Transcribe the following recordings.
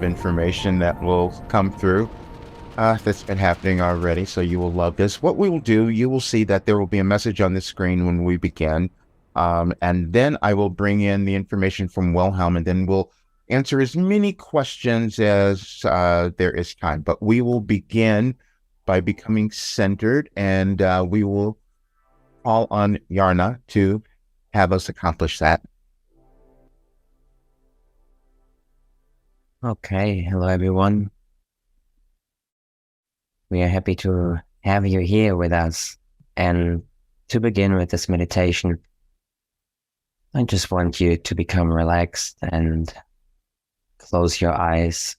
information that will come through that's been happening already. So you will love this. What we will do, you will see that there will be a message on the screen when we begin. And then I will bring in the information from Wilhelm, and then we'll answer as many questions as there is time. But we will begin by becoming centered, and we will call on Yarna to have us accomplish that. Okay, hello everyone. We are happy to have you here with us. And to begin with this meditation, I just want you to become relaxed and close your eyes,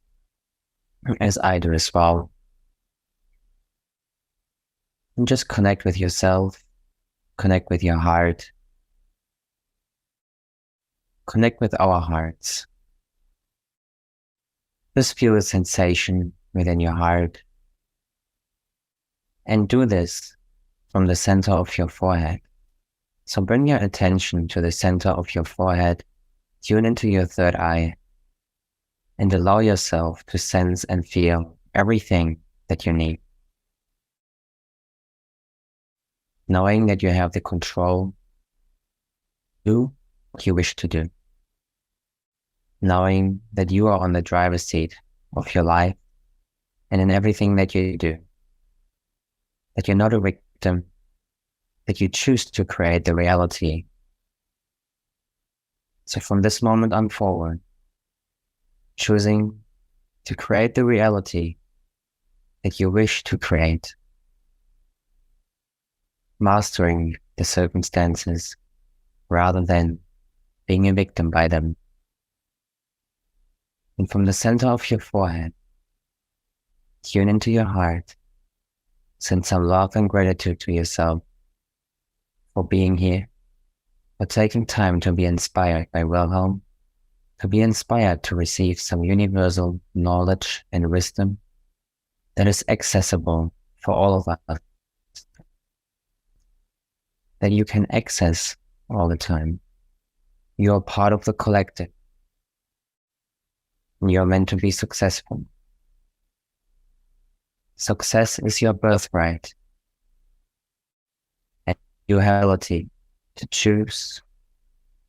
as I do as well. And just connect with yourself, connect with your heart, connect with our hearts. Just feel a sensation within your heart. And do this from the center of your forehead. So bring your attention to the center of your forehead, tune into your third eye, and allow yourself to sense and feel everything that you need. Knowing that you have the control to do what you wish to do. Knowing that you are on the driver's seat of your life and in everything that you do. That you're not a victim, that you choose to create the reality. So from this moment on forward, choosing to create the reality that you wish to create. Mastering the circumstances rather than being a victim by them. And from the center of your forehead, tune into your heart, send some love and gratitude to yourself for being here, for taking time to be inspired by Wilhelm, to be inspired to receive some universal knowledge and wisdom that is accessible for all of us, that you can access all the time. You're part of the collective. You're meant to be successful. Success is your birthright. And your ability to choose,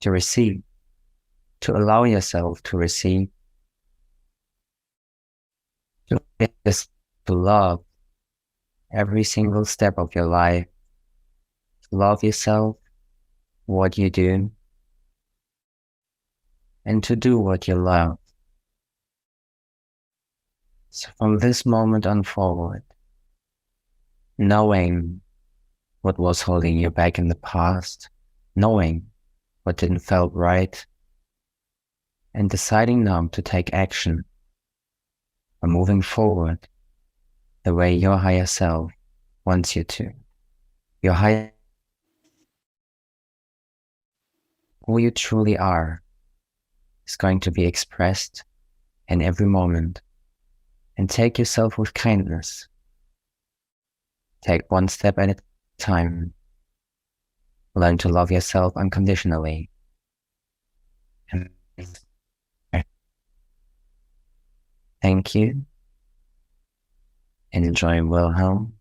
to receive, to allow yourself to receive, to love every single step of your life, to love yourself, what you do, and to do what you love. So from this moment on forward, knowing what was holding you back in the past, knowing what didn't feel right, and deciding now to take action or moving forward the way your higher self wants you to. Your higher, who you truly are, is going to be expressed in every moment. And take yourself with kindness. Take one step at a time. Learn to love yourself unconditionally. And thank you. And enjoy Wilhelm.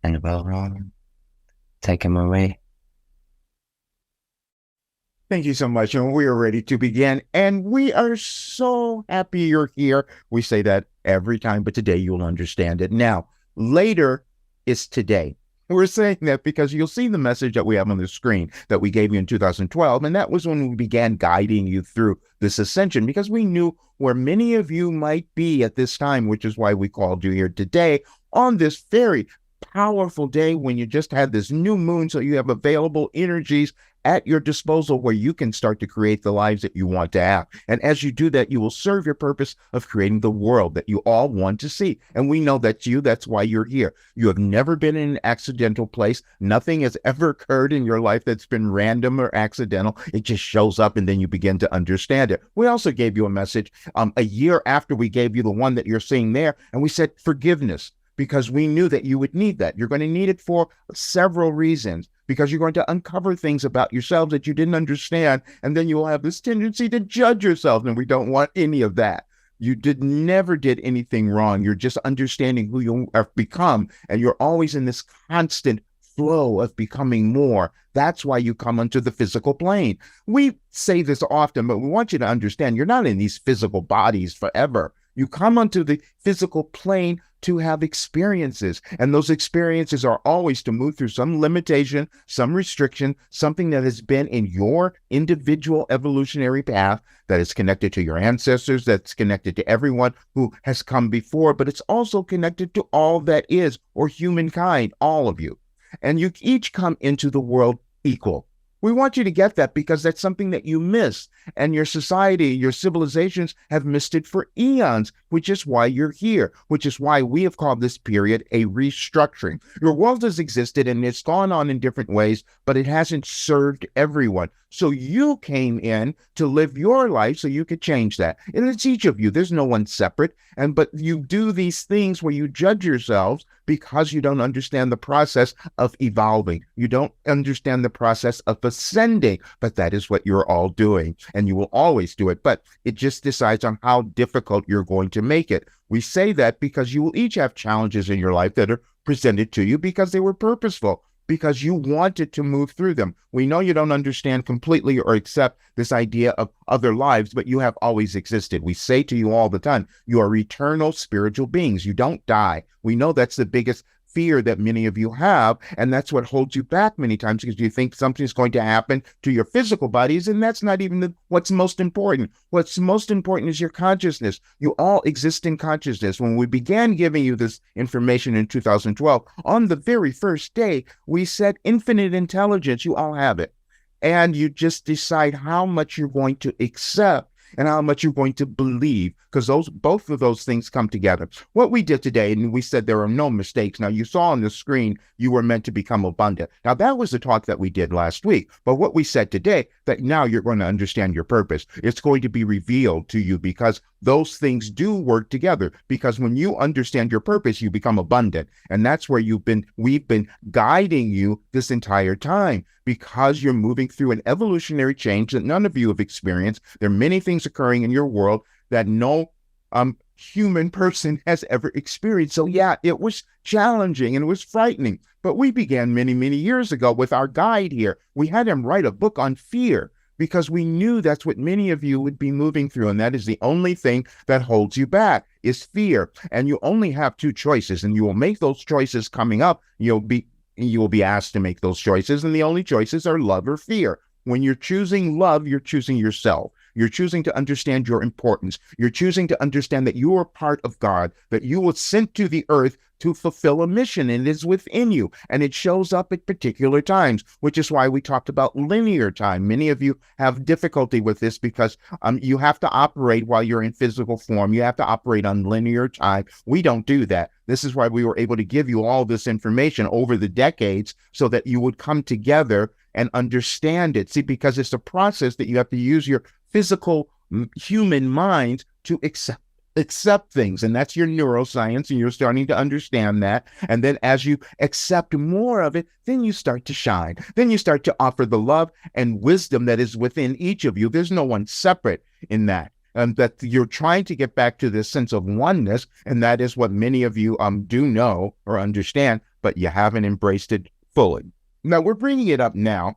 And Wilhelm, take him away. Thank you so much. And we are ready to begin. And we are so happy you're here. We say that every time, but today you'll understand it. Now, later is today. We're saying that because you'll see the message that we have on the screen that we gave you in 2012. And that was when we began guiding you through this ascension, because we knew where many of you might be at this time, which is why we called you here today on this very powerful day when you just had this new moon. So you have available energies at your disposal where you can start to create the lives that you want to have. And as you do that, you will serve your purpose of creating the world that you all want to see. And we know that's you. That's why you're here. You have never been in an accidental place. Nothing has ever occurred in your life that's been random or accidental. It just shows up and then you begin to understand it. We also gave you a message a year after we gave you the one that you're seeing there. And we said forgiveness, because we knew that you would need that. You're going to need it for several reasons, because you're going to uncover things about yourselves that you didn't understand, and then you will have this tendency to judge yourself, and we don't want any of that. You never did anything wrong. You're just understanding who you have become, and you're always in this constant flow of becoming more. That's why you come onto the physical plane. We say this often, but we want you to understand you're not in these physical bodies forever. You come onto the physical plane to have experiences, and those experiences are always to move through some limitation, some restriction, something that has been in your individual evolutionary path that is connected to your ancestors, that's connected to everyone who has come before, but it's also connected to all that is, or humankind, all of you. And you each come into the world equal. We want you to get that because that's something that you miss, and your society, your civilizations have missed it for eons, which is why you're here, which is why we have called this period a restructuring. Your world has existed and it's gone on in different ways, but it hasn't served everyone. So you came in to live your life so you could change that. And it's each of you. There's no one separate. But you do these things where you judge yourselves because you don't understand the process of evolving. You don't understand the process of ascending, but that is what you're all doing. And you will always do it. But it just decides on how difficult you're going to make it. We say that because you will each have challenges in your life that are presented to you because they were purposeful, because you wanted to move through them. We know you don't understand completely or accept this idea of other lives, but you have always existed. We say to you all the time, you are eternal spiritual beings. You don't die. We know that's the biggest fear that many of you have, and that's what holds you back many times, because you think something's going to happen to your physical bodies, and that's not even what's most important. What's most important is your consciousness. You all exist in consciousness. When we began giving you this information in 2012, on the very first day, we said infinite intelligence, you all have it. And you just decide how much you're going to accept and how much you're going to believe, because both of those things come together. What we did today, and we said there are no mistakes. Now, you saw on the screen, you were meant to become abundant. Now, that was the talk that we did last week. But what we said today, that now you're going to understand your purpose. It's going to be revealed to you, because those things do work together. Because when you understand your purpose, you become abundant. And that's where we've been guiding you this entire time, because you're moving through an evolutionary change that none of you have experienced. There are many things occurring in your world that no human person has ever experienced. So yeah, it was challenging and it was frightening. But we began many, many years ago with our guide here. We had him write a book on fear, because we knew that's what many of you would be moving through. And that is the only thing that holds you back, is fear. And you only have two choices, and you will make those choices coming up. You will be asked to make those choices, and the only choices are love or fear. When you're choosing love, you're choosing yourself. You're choosing to understand your importance. You're choosing to understand that you are part of God, that you were sent to the earth to fulfill a mission, and it is within you, and it shows up at particular times, which is why we talked about linear time. Many of you have difficulty with this because you have to operate while you're in physical form. You have to operate on linear time. We don't do that. This is why we were able to give you all this information over the decades, so that you would come together and understand it. See, because it's a process that you have to use your physical human mind to accept things, and that's your neuroscience, and you're starting to understand that. And then as you accept more of it, then you start to shine. Then you start to offer the love and wisdom that is within each of you. There's no one separate in that. That you're trying to get back to this sense of oneness, and that is what many of you do know or understand, but you haven't embraced it fully. Now, we're bringing it up now.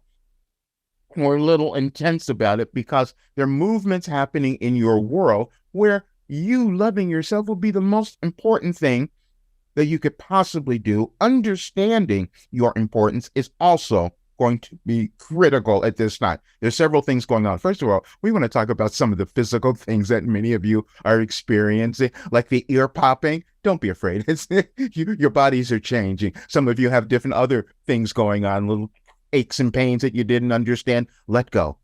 We're a little intense about it because there are movements happening in your world where you loving yourself will be the most important thing that you could possibly do. Understanding your importance is also going to be critical at this time. There's several things going on. First of all, we want to talk about some of the physical things that many of you are experiencing, like the ear popping. Don't be afraid. Your bodies are changing. Some of you have different other things going on, little aches and pains that you didn't understand. Let go.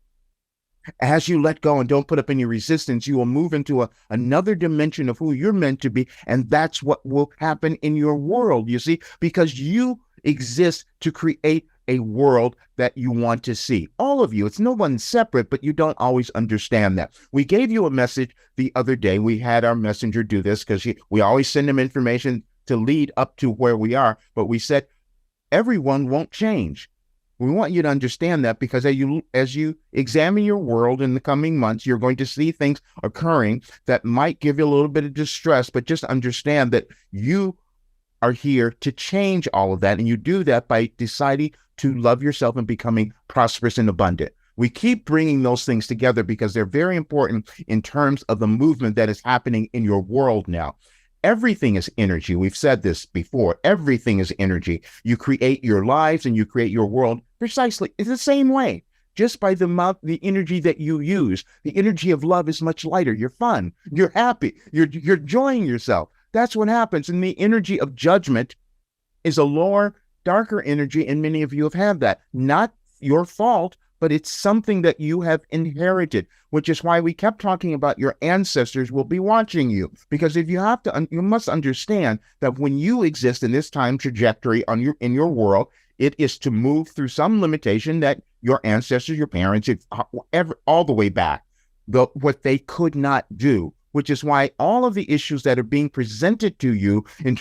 As you let go and don't put up any resistance, you will move into another dimension of who you're meant to be. And that's what will happen in your world, you see, because you exist to create a world that you want to see. All of you, it's no one separate, but you don't always understand that. We gave you a message the other day. We had our messenger do this because we always send them information to lead up to where we are. But we said, everyone won't change. We want you to understand that because as you examine your world in the coming months, you're going to see things occurring that might give you a little bit of distress, but just understand that you are here to change all of that. And you do that by deciding to love yourself and becoming prosperous and abundant. We keep bringing those things together because they're very important in terms of the movement that is happening in your world now. Everything is energy. We've said this before. Everything is energy. You create your lives and you create your world precisely in the same way. Just by the energy that you use. The energy of love is much lighter. You're fun. You're happy. You're enjoying yourself. That's what happens. And the energy of judgment is a lower, darker energy, and many of you have had that. Not your fault, but it's something that you have inherited, which is why we kept talking about your ancestors will be watching you. Because if you must understand that when you exist in this time trajectory in your world, it is to move through some limitation that your ancestors, your parents, all the way back, what they could not do. Which is why all of the issues that are being presented to you in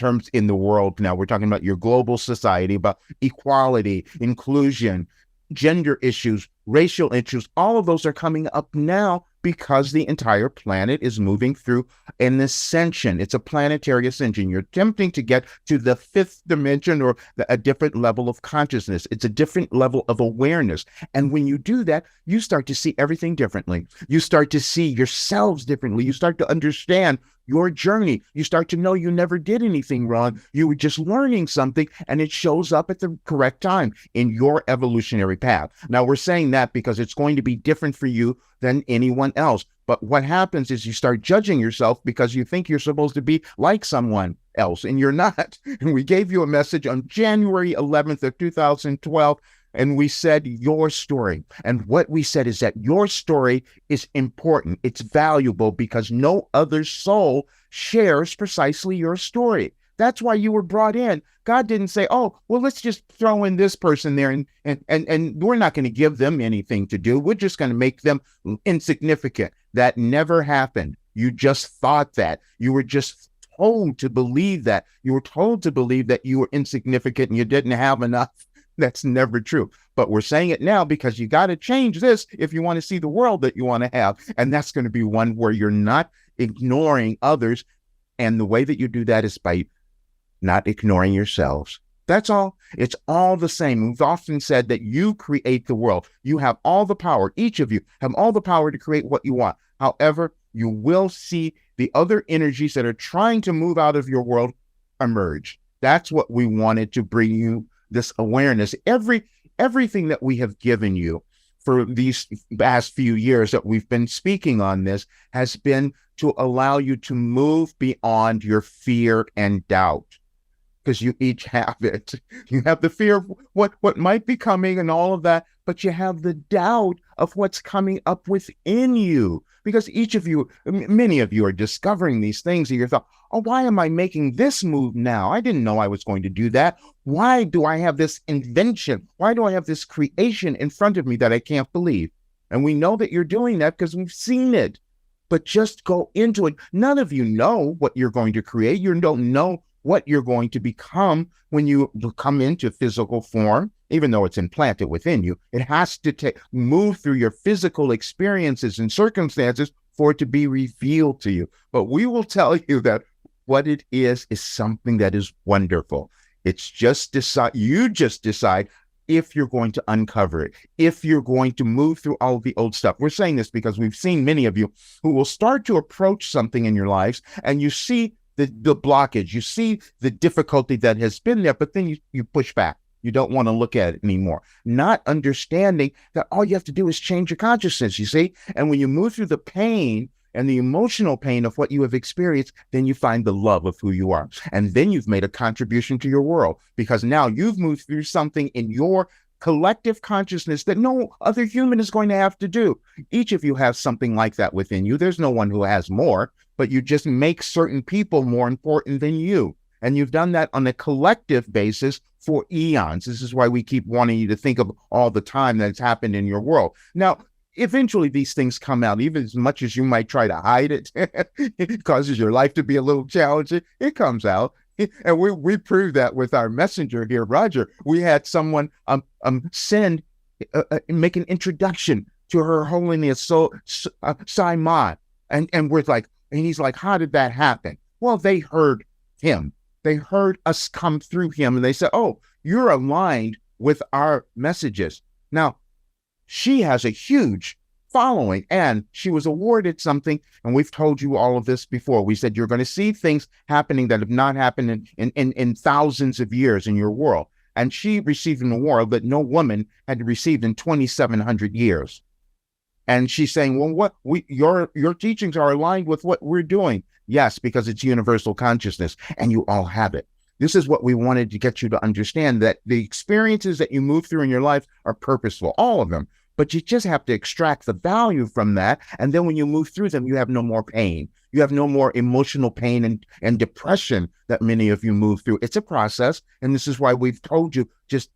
the world now, we're talking about your global society, about equality, inclusion, gender issues, racial issues, all of those are coming up now because the entire planet is moving through an ascension. It's a planetary ascension. You're attempting to get to the fifth dimension or a different level of consciousness. It's a different level of awareness. And when you do that, you start to see everything differently. You start to see yourselves differently. You start to understand your journey. You start to know you never did anything wrong. You were just learning something, and it shows up at the correct time in your evolutionary path. Now, we're saying that because it's going to be different for you than anyone else. But what happens is you start judging yourself because you think you're supposed to be like someone else, and you're not. And we gave you a message on January 11th of 2012, and we said your story. And what we said is that your story is important. It's valuable because no other soul shares precisely your story. That's why you were brought in. God didn't say, oh, well, let's just throw in this person there and we're not going to give them anything to do. We're just going to make them insignificant. That never happened. You just thought that. You were just told to believe that. You were told to believe that you were insignificant and you didn't have enough. That's never true. But we're saying it now because you got to change this if you want to see the world that you want to have. And that's going to be one where you're not ignoring others. And the way that you do that is by not ignoring yourselves. That's all. It's all the same. We've often said that you create the world. You have all the power. Each of you have all the power to create what you want. However, you will see the other energies that are trying to move out of your world emerge. That's what we wanted to bring you, this awareness. Everything that we have given you for these past few years that we've been speaking on this has been to allow you to move beyond your fear and doubt. Because you each have it. You have the fear of what might be coming and all of that, but you have the doubt of what's coming up within you. Because each of you, many of you are discovering these things and you thought, oh, why am I making this move now? I didn't know I was going to do that. Why do I have this invention? Why do I have this creation in front of me that I can't believe? And we know that you're doing that because we've seen it. But just go into it. None of you know what you're going to create. You don't know what you're going to become when you come into physical form, even though it's implanted within you. It has to move through your physical experiences and circumstances for it to be revealed to you. But we will tell you that what it is something that is wonderful. It's just you just decide if you're going to uncover it, if you're going to move through all of the old stuff. We're saying this because we've seen many of you who will start to approach something in your lives and you see the blockage, you see the difficulty that has been there, but then you push back. You don't want to look at it anymore. Not understanding that all you have to do is change your consciousness, you see? And when you move through the pain and the emotional pain of what you have experienced, then you find the love of who you are. And then you've made a contribution to your world because now you've moved through something in your collective consciousness that no other human is going to have to do. Each of you has something like that within you. There's no one who has more, but you just make certain people more important than you. And you've done that on a collective basis for eons. This is why we keep wanting you to think of all the time that it's happened in your world. Now, eventually these things come out, even as much as you might try to hide it. It causes your life to be a little challenging. It comes out. And we proved that with our messenger here, Roger. We had someone send make an introduction to Her Holiness Sai, and we're like, and he's like, how did that happen? Well, they heard him. They heard us come through him, and they said, oh, you're aligned with our messages. Now, she has a huge following, and she was awarded something, and we've told you all of this before. We said you're going to see things happening that have not happened in thousands of years in your world. And she received an award that no woman had received in 2,700 years. And she's saying, well, your teachings are aligned with what we're doing. Yes, because it's universal consciousness, and you all have it. This is what we wanted to get you to understand, that the experiences that you move through in your life are purposeful, all of them. But you just have to extract the value from that. And then when you move through them, you have no more pain. You have no more emotional pain and depression that many of you move through. It's a process. And this is why we've told you,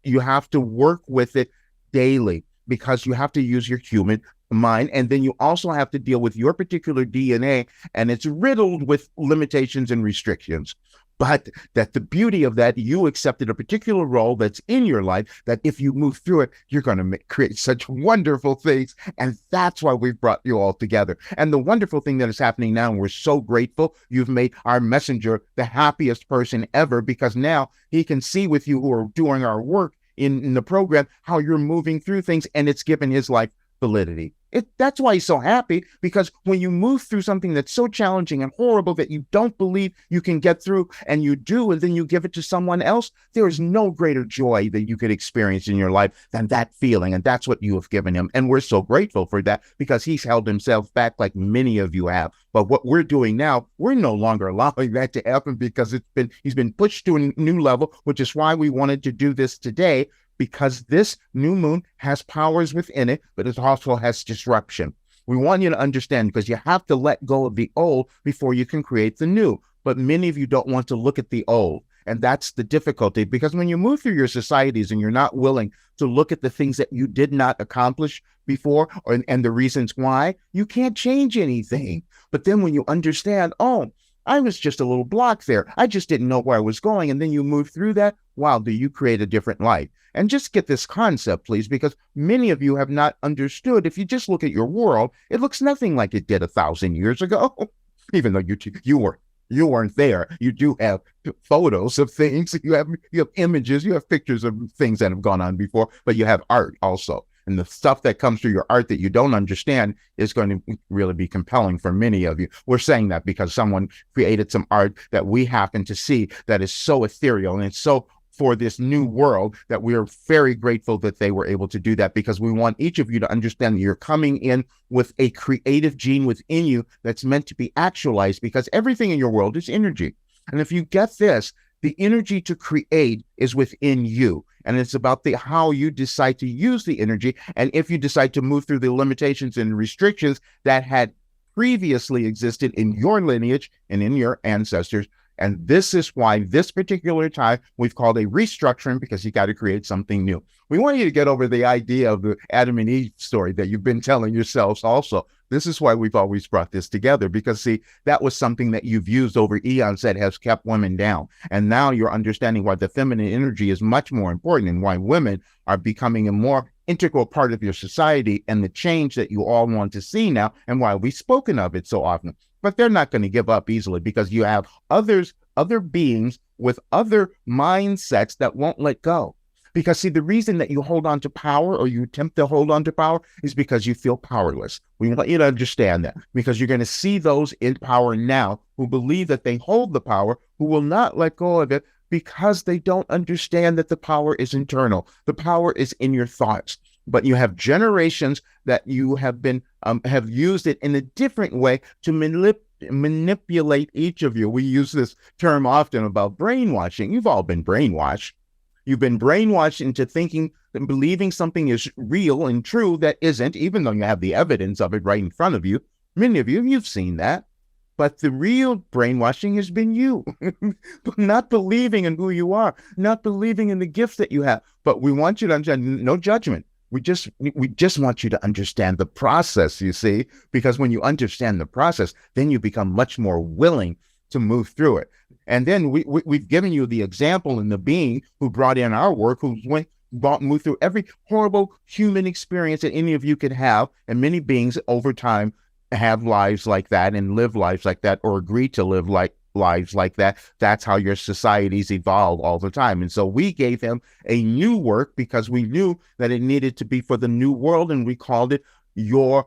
you have to work with it daily, because you have to use your human mind. And then you also have to deal with your particular DNA, and it's riddled with limitations and restrictions. But that the beauty of that, you accepted a particular role that's in your life, that if you move through it, you're going to create such wonderful things. And that's why we've brought you all together. And the wonderful thing that is happening now, and we're so grateful, you've made our messenger the happiest person ever, because now he can see with you who are doing our work in the program, how you're moving through things, and it's given his life validity. That's why he's so happy, because when you move through something that's so challenging and horrible that you don't believe you can get through, and you do, and then you give it to someone else, there is no greater joy that you could experience in your life than that feeling. And that's what you have given him. And we're so grateful for that, because he's held himself back like many of you have. But what we're doing now, we're no longer allowing that to happen, because he's been pushed to a new level, which is why we wanted to do this today, because this new moon has powers within it, but it also has disruption. We want you to understand, because you have to let go of the old before you can create the new. But many of you don't want to look at the old. And that's the difficulty, because when you move through your societies and you're not willing to look at the things that you did not accomplish before, and the reasons why, you can't change anything. But then when you understand, oh, I was just a little block there, I just didn't know where I was going, and then you move through that, wow, do you create a different life? And just get this concept, please, because many of you have not understood. If you just look at your world, it looks nothing like it did 1,000 years ago, even though you weren't there. You do have photos of things, you have images, you have pictures of things that have gone on before, but you have art also. And the stuff that comes through your art that you don't understand is going to really be compelling for many of you. We're saying that because someone created some art that we happen to see that is so ethereal, and it's so for this new world, that we are very grateful that they were able to do that, because we want each of you to understand that you're coming in with a creative gene within you that's meant to be actualized, because everything in your world is energy. And if you get this, the energy to create is within you. And it's about how you decide to use the energy. And if you decide to move through the limitations and restrictions that had previously existed in your lineage and in your ancestors. And this is why this particular time we've called a restructuring, because you got to create something new. We want you to get over the idea of the Adam and Eve story that you've been telling yourselves also. This is why we've always brought this together, because, see, that was something that you've used over eons that has kept women down. And now you're understanding why the feminine energy is much more important, and why women are becoming a more integral part of your society, and the change that you all want to see now, and why we've spoken of it so often. But they're not going to give up easily, because you have other beings with other mindsets that won't let go. Because, see, the reason that you hold on to power, or you attempt to hold on to power, is because you feel powerless. We want you to understand that, because you're going to see those in power now who believe that they hold the power, who will not let go of it, because they don't understand that the power is internal. The power is in your thoughts. But you have generations that you have used it in a different way to manipulate each of you. We use this term often about brainwashing. You've all been brainwashed. You've been brainwashed into thinking and believing something is real and true that isn't, even though you have the evidence of it right in front of you. Many of you, you've seen that. But the real brainwashing has been you, not believing in who you are, not believing in the gifts that you have. But we want you to understand, no judgment. We just want you to understand the process, you see, because when you understand the process, then you become much more willing to move through it. And then we've given you the example in the being who brought in our work, who moved through every horrible human experience that any of you could have. And many beings over time have lives like that and live lives like that, or agree to live lives like that. That's how your societies evolve all the time. And so we gave him a new work because we knew that it needed to be for the new world, and we called it Your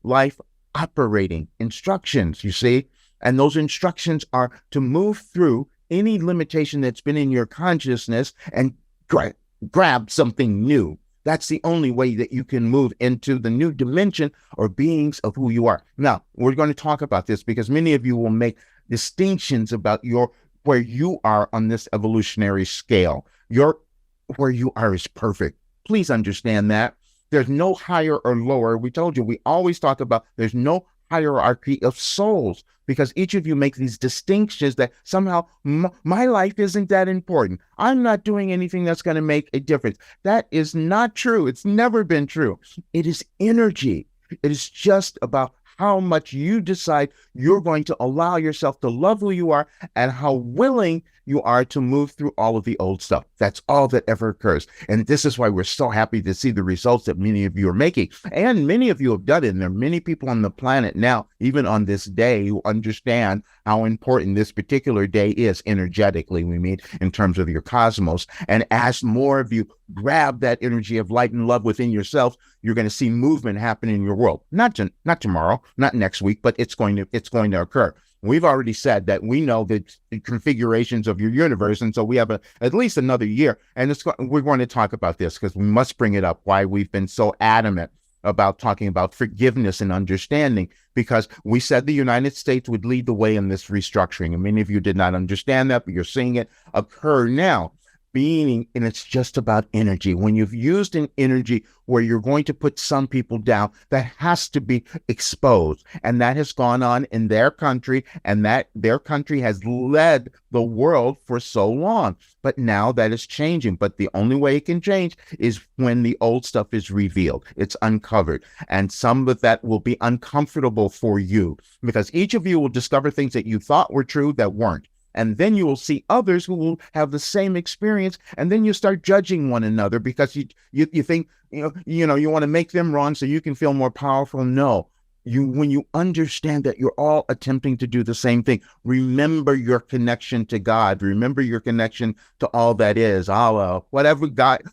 Life Operating Instructions, you see? And those instructions are to move through any limitation that's been in your consciousness and grab something new. That's the only way that you can move into the new dimension or beings of who you are. Now, we're going to talk about this because many of you will make distinctions about where you are on this evolutionary scale. Where you are is perfect. Please understand that. There's no higher or lower. We told you, we always talk about there's no hierarchy of souls, because each of you make these distinctions that somehow my life isn't that important. I'm not doing anything that's going to make a difference. That is not true. It's never been true. It is energy. It is just about how much you decide you're going to allow yourself to love who you are and how willing you are to move through all of the old stuff. That's all that ever occurs. And this is why we're so happy to see the results that many of you are making. And many of you have done it. And there are many people on the planet now, even on this day, who understand how important this particular day is energetically, we mean, in terms of your cosmos. And as more of you grab that energy of light and love within yourselves, you're going to see movement happen in your world. Not tomorrow, not next week, but it's going to occur. We've already said that we know the configurations of your universe, and so we have at least another year. And we're going to talk about this because we must bring it up, why we've been so adamant about talking about forgiveness and understanding, because we said the United States would lead the way in this restructuring. And many of you did not understand that, but you're seeing it occur now. And it's just about energy. When you've used an energy where you're going to put some people down, that has to be exposed. And that has gone on in their country, and that their country has led the world for so long. But now that is changing. But the only way it can change is when the old stuff is revealed. It's uncovered. And some of that will be uncomfortable for you, because each of you will discover things that you thought were true that weren't. And then you will see others who will have the same experience, and then you start judging one another because you think you want to make them wrong so you can feel more powerful. No, when you understand that you're all attempting to do the same thing, remember your connection to God. Remember your connection to all that is Allah, whatever God.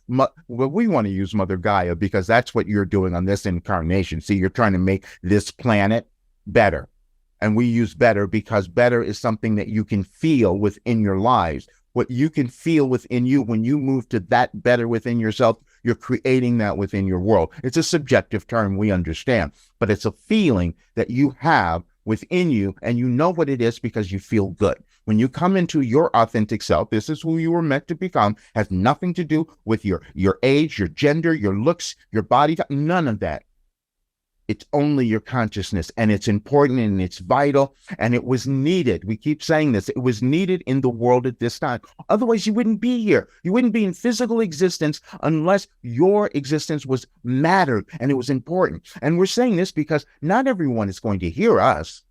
We want to use Mother Gaia because that's what you're doing on this incarnation. See, you're trying to make this planet better. And we use better because better is something that you can feel within your lives. What you can feel within you, when you move to that better within yourself, you're creating that within your world. It's a subjective term, we understand, but it's a feeling that you have within you, and you know what it is because you feel good. When you come into your authentic self, this is who you were meant to become, has nothing to do with your age, your gender, your looks, your body, none of that. It's only your consciousness, and it's important and it's vital, and it was needed. We keep saying this. It was needed in the world at this time. Otherwise, you wouldn't be here. You wouldn't be in physical existence unless your existence was mattered and it was important. And we're saying this because not everyone is going to hear us.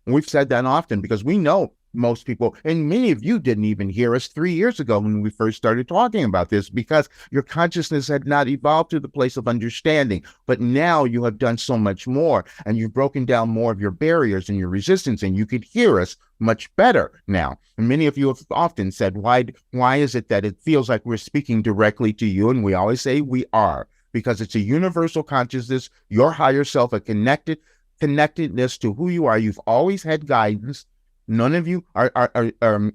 We've said that often because we know most people, and many of you didn't even hear us 3 years ago when we first started talking about this, because your consciousness had not evolved to the place of understanding. But now you have done so much more, and you've broken down more of your barriers and your resistance, and you could hear us much better now. And many of you have often said, why is it that it feels like we're speaking directly to you? And we always say we are, because it's a universal consciousness, your higher self, a connectedness to who you are. You've always had guidance. None of you are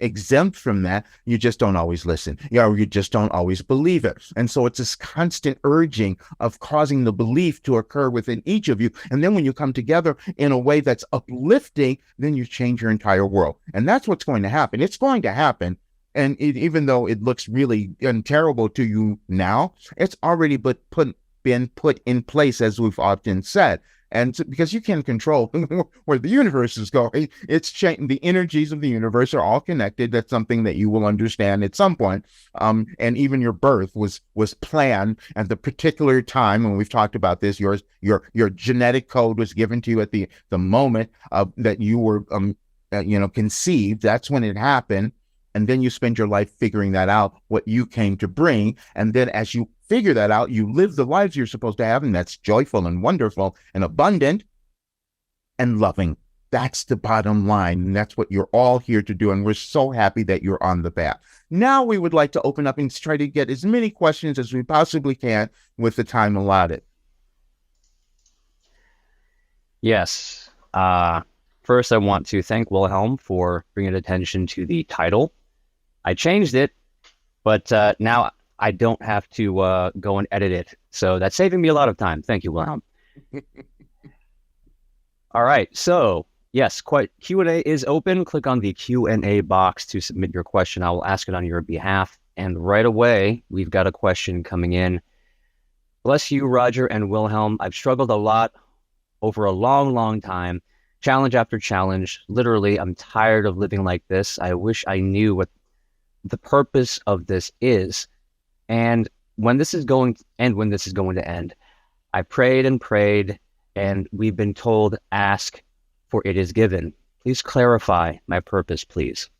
exempt from that. You just don't always listen. You just don't always believe it. And so it's this constant urging of causing the belief to occur within each of you. And then when you come together in a way that's uplifting, then you change your entire world. And that's what's going to happen. It's going to happen. And even though it looks really terrible to you now, it's already been put in place, as we've often said. And because you can't control where the universe is going, it's changing. The energies of the universe are all connected. That's something that you will understand at some point. And even your birth was planned at the particular time. And we've talked about this. Your genetic code was given to you at the moment that you were conceived. That's when it happened. and then you spend your life figuring that out, what you came to bring. And then as you figure that out, you live the lives you're supposed to have, and that's joyful and wonderful and abundant and loving. That's the bottom line, and that's what you're all here to do, and we're so happy that you're on the path. Now we would like to open up and try to get as many questions as we possibly can with the time allotted. Yes. First, I want to thank Wilhelm for bringing attention to the title. I changed it, but now I don't have to go and edit it. So that's saving me a lot of time. Thank you, Wilhelm. All right. So yes, Q&A is open. Click on the Q&A box to submit your question. I will ask it on your behalf. And right away, we've got a question coming in. Bless you, Roger and Wilhelm. I've struggled a lot over a long, long time. Challenge after challenge. Literally, I'm tired of living like this. I wish I knew what the purpose of this is, and when this is going to end. I prayed and prayed, and we've been told, ask, for it is given. Please clarify my purpose, please.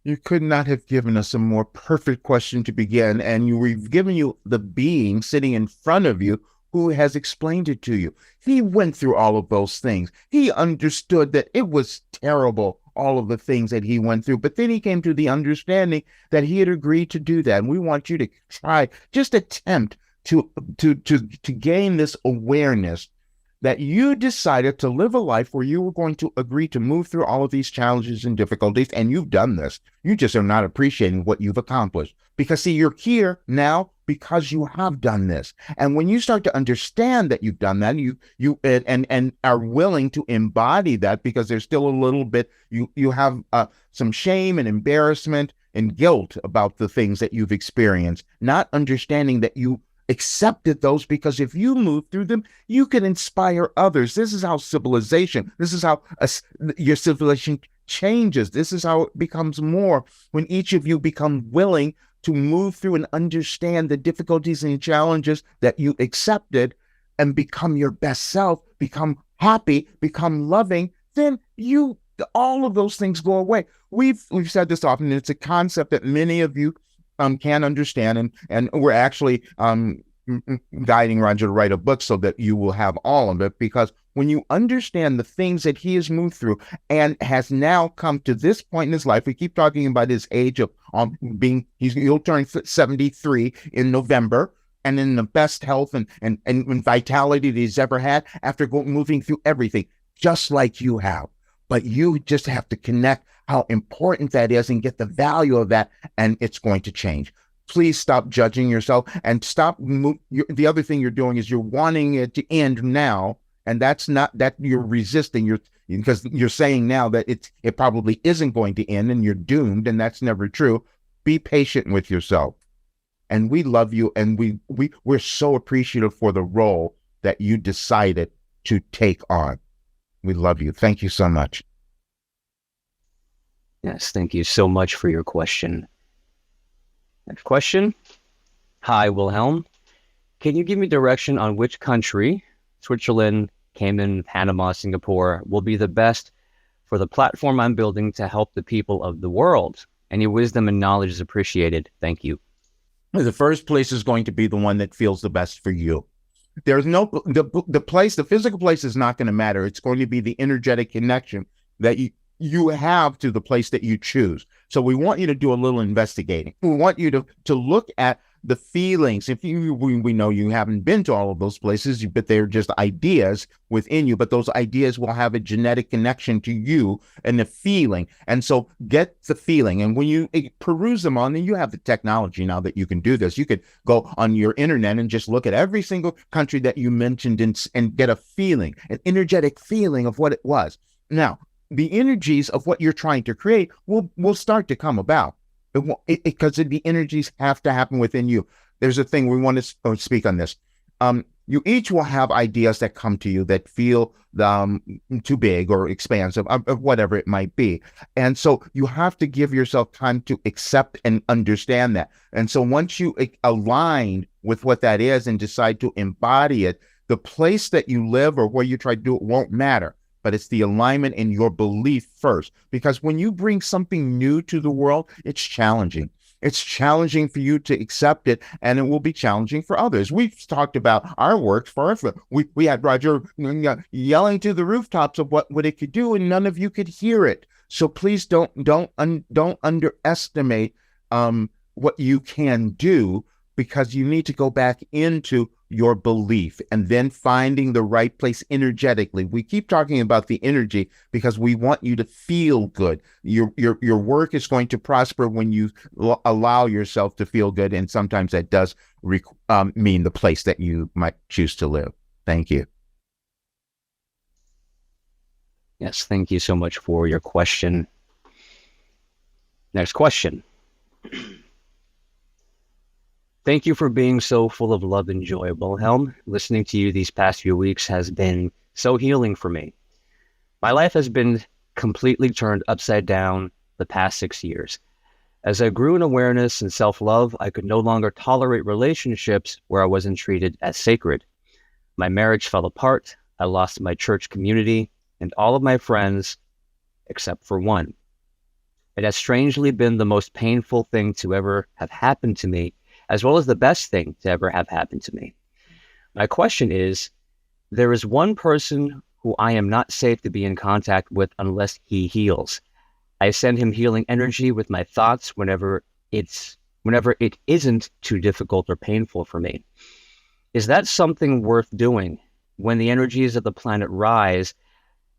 You could not have given us a more perfect question to begin, and we've given you the being sitting in front of you who has explained it to you. He went through all of those things. He understood that it was terrible, all of the things that he went through, but then he came to the understanding that he had agreed to do that. And we want you to try, just attempt to gain this awareness that you decided to live a life where you were going to agree to move through all of these challenges and difficulties, and you've done this. You just are not appreciating what you've accomplished. Because see, you're here now because you have done this. And when you start to understand that you've done that, and are willing to embody that, because there's still a little bit, you have some shame and embarrassment and guilt about the things that you've experienced, not understanding that you accepted those, because if you move through them, you can inspire others. This is how your civilization changes. This is how it becomes more, when each of you become willing to move through and understand the difficulties and challenges that you accepted and become your best self, become happy, become loving, then all of those things go away. We've said this often, and it's a concept that many of you can understand, and we're actually guiding Roger to write a book so that you will have all of it, because when you understand the things that he has moved through and has now come to this point in his life, we keep talking about his age of he'll turn 73 in November, and in the best health and vitality that he's ever had after moving through everything, just like you have. But you just have to connect how important that is and get the value of that, and it's going to change. Please stop judging yourself and stop. The other thing you're doing is you're wanting it to end now, and that's not that you're resisting. Because you're saying now that it probably isn't going to end and you're doomed, and that's never true. Be patient with yourself, and we love you, and we're so appreciative for the role that you decided to take on. We love you. Thank you so much. Yes, thank you so much for your question. Next question. Hi, Wilhelm. Can you give me direction on which country, Switzerland, Cayman, Panama, Singapore, will be the best for the platform I'm building to help the people of the world? Any wisdom and knowledge is appreciated. Thank you. The first place is going to be the one that feels the best for you. There's the physical place is not going to matter. It's going to be the energetic connection that you have to the place that you choose. So we want you to do a little investigating. We want you to look at the feelings. We know you haven't been to all of those places, but they're just ideas within you. But those ideas will have a genetic connection to you and the feeling. And so get the feeling. And when you peruse them on, and you have the technology now that you can do this, you could go on your internet and just look at every single country that you mentioned and get a feeling, an energetic feeling of what it was. Now, the energies of what you're trying to create will start to come about. Because the energies have to happen within you. There's a thing we want to speak on this. You each will have ideas that come to you that feel too big or expansive, whatever it might be. And so you have to give yourself time to accept and understand that. And so once you align with what that is and decide to embody it, the place that you live or where you try to do it won't matter. but it's the alignment in your belief first. Because when you bring something new to the world, it's challenging. It's challenging for you to accept it, and it will be challenging for others. We've talked about our work for us. We had Roger yelling to the rooftops of what it could do, and none of you could hear it. So please don't underestimate what you can do, because you need to go back into your belief and then finding the right place energetically. We keep talking about the energy because we want you to feel good. Your work is going to prosper when you allow yourself to feel good, and sometimes that does mean the place that you might choose to live. Thank you. Yes, thank you so much for your question. Next question. Thank you for being so full of love and joy, Wilhelm. Listening to you these past few weeks has been so healing for me. My life has been completely turned upside down the past 6 years. As I grew in awareness and self-love, I could no longer tolerate relationships where I wasn't treated as sacred. My marriage fell apart. I lost my church community and all of my friends except for one. It has strangely been the most painful thing to ever have happened to me, as well as the best thing to ever have happened to me. My question is, there is one person who I am not safe to be in contact with unless he heals. I send him healing energy with my thoughts whenever it isn't too difficult or painful for me. Is that something worth doing? When the energies of the planet rise,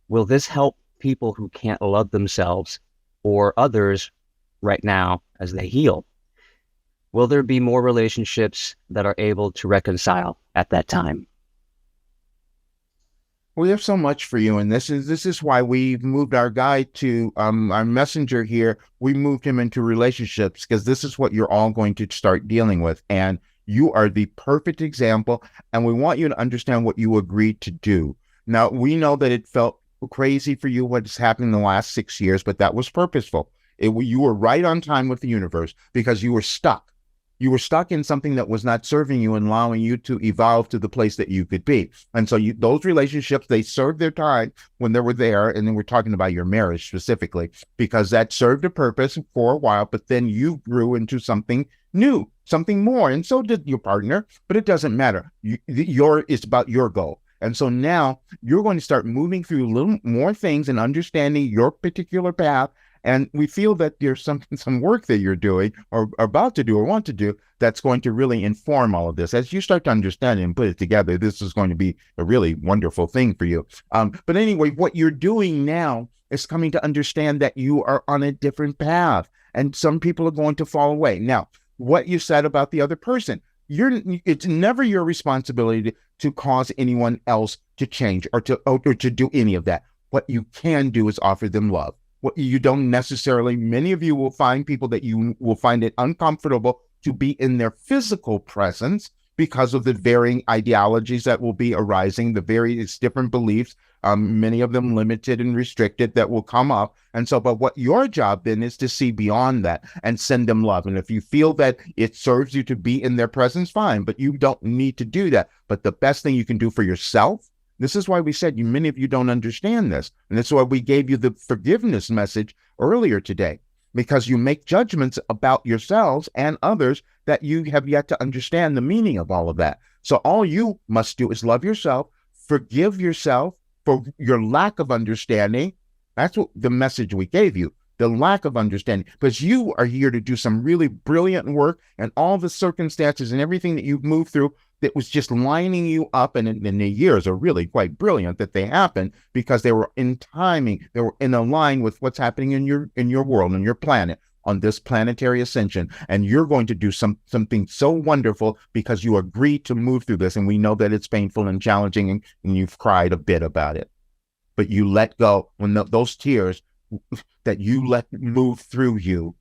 will this help people who can't love themselves or others right now as they heal? Will there be more relationships that are able to reconcile at that time? We have so much for you, and this is why we've moved our guy to our messenger here. We moved him into relationships because this is what you're all going to start dealing with, and you are the perfect example. And we want you to understand what you agreed to do. Now, we know that it felt crazy for you what's happened in the last 6 years, but that was purposeful. You were right on time with the universe because you were stuck. You were stuck in something that was not serving you and allowing you to evolve to the place that you could be. And so those relationships, they served their time when they were there. And then we're talking about your marriage specifically, because that served a purpose for a while, but then you grew into something new, something more. And so did your partner, but it doesn't matter. It's about your goal. And so now you're going to start moving through a little more things and understanding your particular path. And we feel that there's some work that you're doing or about to do or want to do that's going to really inform all of this. As you start to understand it and put it together, this is going to be a really wonderful thing for you. But anyway, what you're doing now is coming to understand that you are on a different path, and some people are going to fall away. Now, what you said about the other person, it's never your responsibility to cause anyone else to change or to do any of that. What you can do is offer them love. What you don't necessarily, many of you will find people that you will find it uncomfortable to be in their physical presence because of the varying ideologies that will be arising, the various different beliefs, many of them limited and restricted that will come up. And so, but what your job then is to see beyond that and send them love. And if you feel that it serves you to be in their presence, fine, but you don't need to do that. But the best thing you can do for yourself, this is why we said many of you don't understand this. And that's why we gave you the forgiveness message earlier today, because you make judgments about yourselves and others that you have yet to understand the meaning of all of that. So all you must do is love yourself, forgive yourself for your lack of understanding. That's what the message we gave you, the lack of understanding, because you are here to do some really brilliant work, and all the circumstances and everything that you've moved through that was just lining you up, and the years are really quite brilliant that they happened because they were in timing, they were in a line with what's happening in your world, and your planet, on this planetary ascension. And you're going to do something so wonderful because you agreed to move through this. And we know that it's painful and challenging, and you've cried a bit about it, but you let go when those tears that you let move through you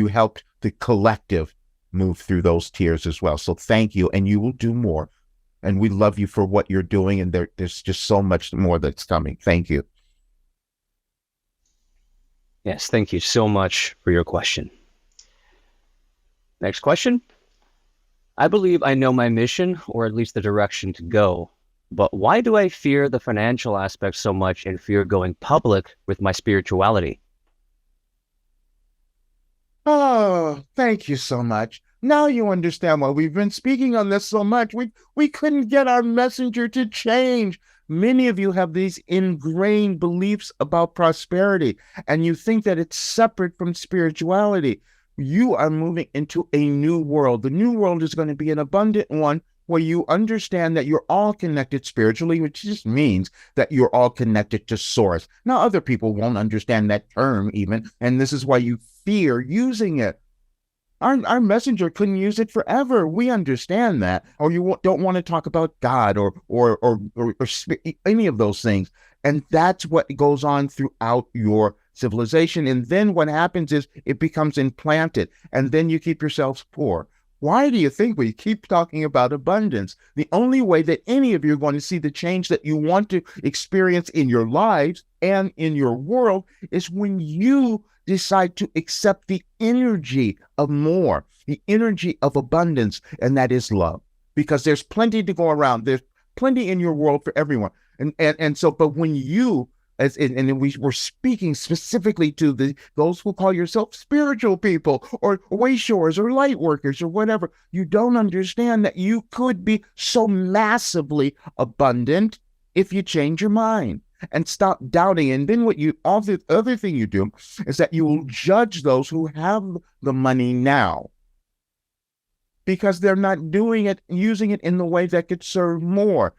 helped the collective move through those tears as well. So thank you, and you will do more. And we love you for what you're doing, and there's just so much more that's coming. Thank you. Yes, thank you so much for your question. Next question. I believe I know my mission, or at least the direction to go. But why do I fear the financial aspect so much and fear going public with my spirituality? Oh, thank you so much. Now you understand why we've been speaking on this so much. We couldn't get our messenger to change. Many of you have these ingrained beliefs about prosperity, and you think that it's separate from spirituality. You are moving into a new world. The new world is going to be an abundant one where you understand that you're all connected spiritually, which just means that you're all connected to source. Now, other people won't understand that term even, and this is why you fear using it. Our messenger couldn't use it forever. We understand that. Or you don't want to talk about God or any of those things. And that's what goes on throughout your civilization. And then what happens is it becomes implanted, and then you keep yourselves poor. Why do you think we keep talking about abundance? The only way that any of you are going to see the change that you want to experience in your lives and in your world is when you decide to accept the energy of more, the energy of abundance, and that is love. Because there's plenty to go around. There's plenty in your world for everyone. And so, but when you, we're speaking specifically to those who call yourself spiritual people or wayshowers or light workers or whatever, you don't understand that you could be so massively abundant if you change your mind and stop doubting. And then all the other thing you do is that you will judge those who have the money now because they're not using it in the way that could serve more.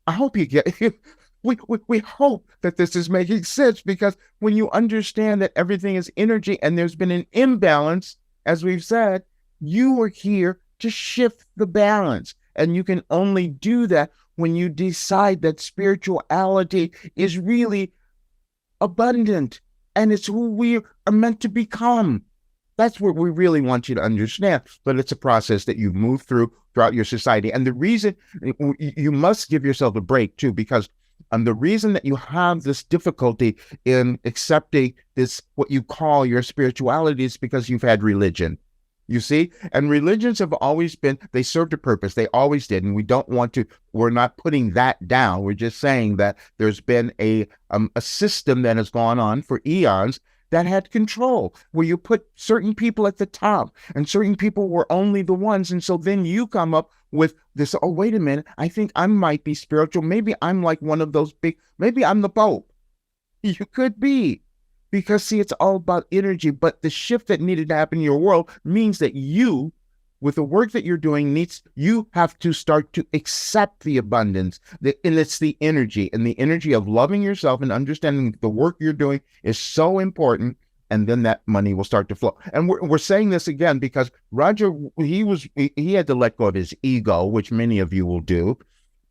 I hope you get it. We hope that this is making sense, because when you understand that everything is energy and there's been an imbalance, as we've said, you are here to shift the balance. And you can only do that when you decide that spirituality is really abundant and it's who we are meant to become. That's what we really want you to understand. But it's a process that you move throughout your society. And the reason you must give yourself a break too, because the reason that you have this difficulty in accepting this, what you call your spirituality, is because you've had religion. You see? And religions have always been, they served a purpose. They always did. And we're not putting that down. We're just saying that there's been a system that has gone on for eons that had control, where you put certain people at the top and certain people were only the ones. And so then you come up with this, oh, wait a minute, I think I might be spiritual. Maybe I'm like one of those maybe I'm the Pope. You could be. Because, see, it's all about energy. But the shift that needed to happen in your world means that you, with the work that you're doing, you have to start to accept the abundance. And it's the energy. And the energy of loving yourself and understanding the work you're doing is so important. And then that money will start to flow. And we're saying this again because Roger, he had to let go of his ego, which many of you will do.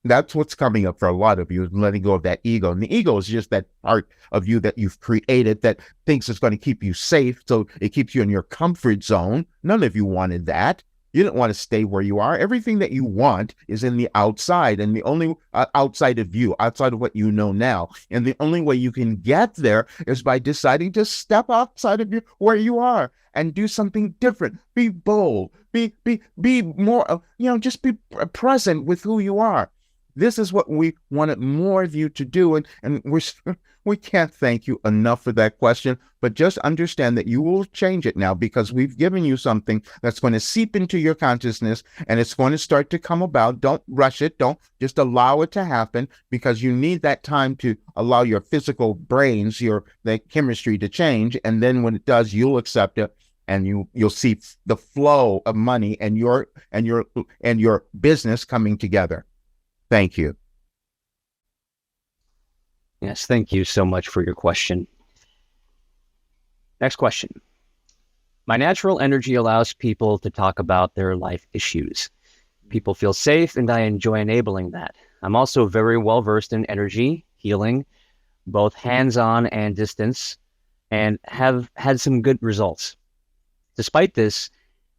That's what's coming up for a lot of you, is letting go of that ego. And the ego is just that part of you that you've created that thinks it's going to keep you safe. So it keeps you in your comfort zone. None of you wanted that. You didn't want to stay where you are. Everything that you want is in the outside, and the only outside of you, outside of what you know now. And the only way you can get there is by deciding to step outside of where you are and do something different. Be bold. Be more, just be present with who you are. This is what we wanted more of you to do, and we can't thank you enough for that question, but just understand that you will change it now, because we've given you something that's going to seep into your consciousness, and it's going to start to come about. Don't rush it. Don't just allow it to happen, because you need that time to allow your physical brains, the chemistry to change, and then when it does, you'll accept it. And you'll see the flow of money and your business coming together. Thank you. Yes, thank you so much for your question. Next question. My natural energy allows people to talk about their life issues. People feel safe, and I enjoy enabling that. I'm also very well versed in energy, healing, both hands-on and distance, and have had some good results. Despite this,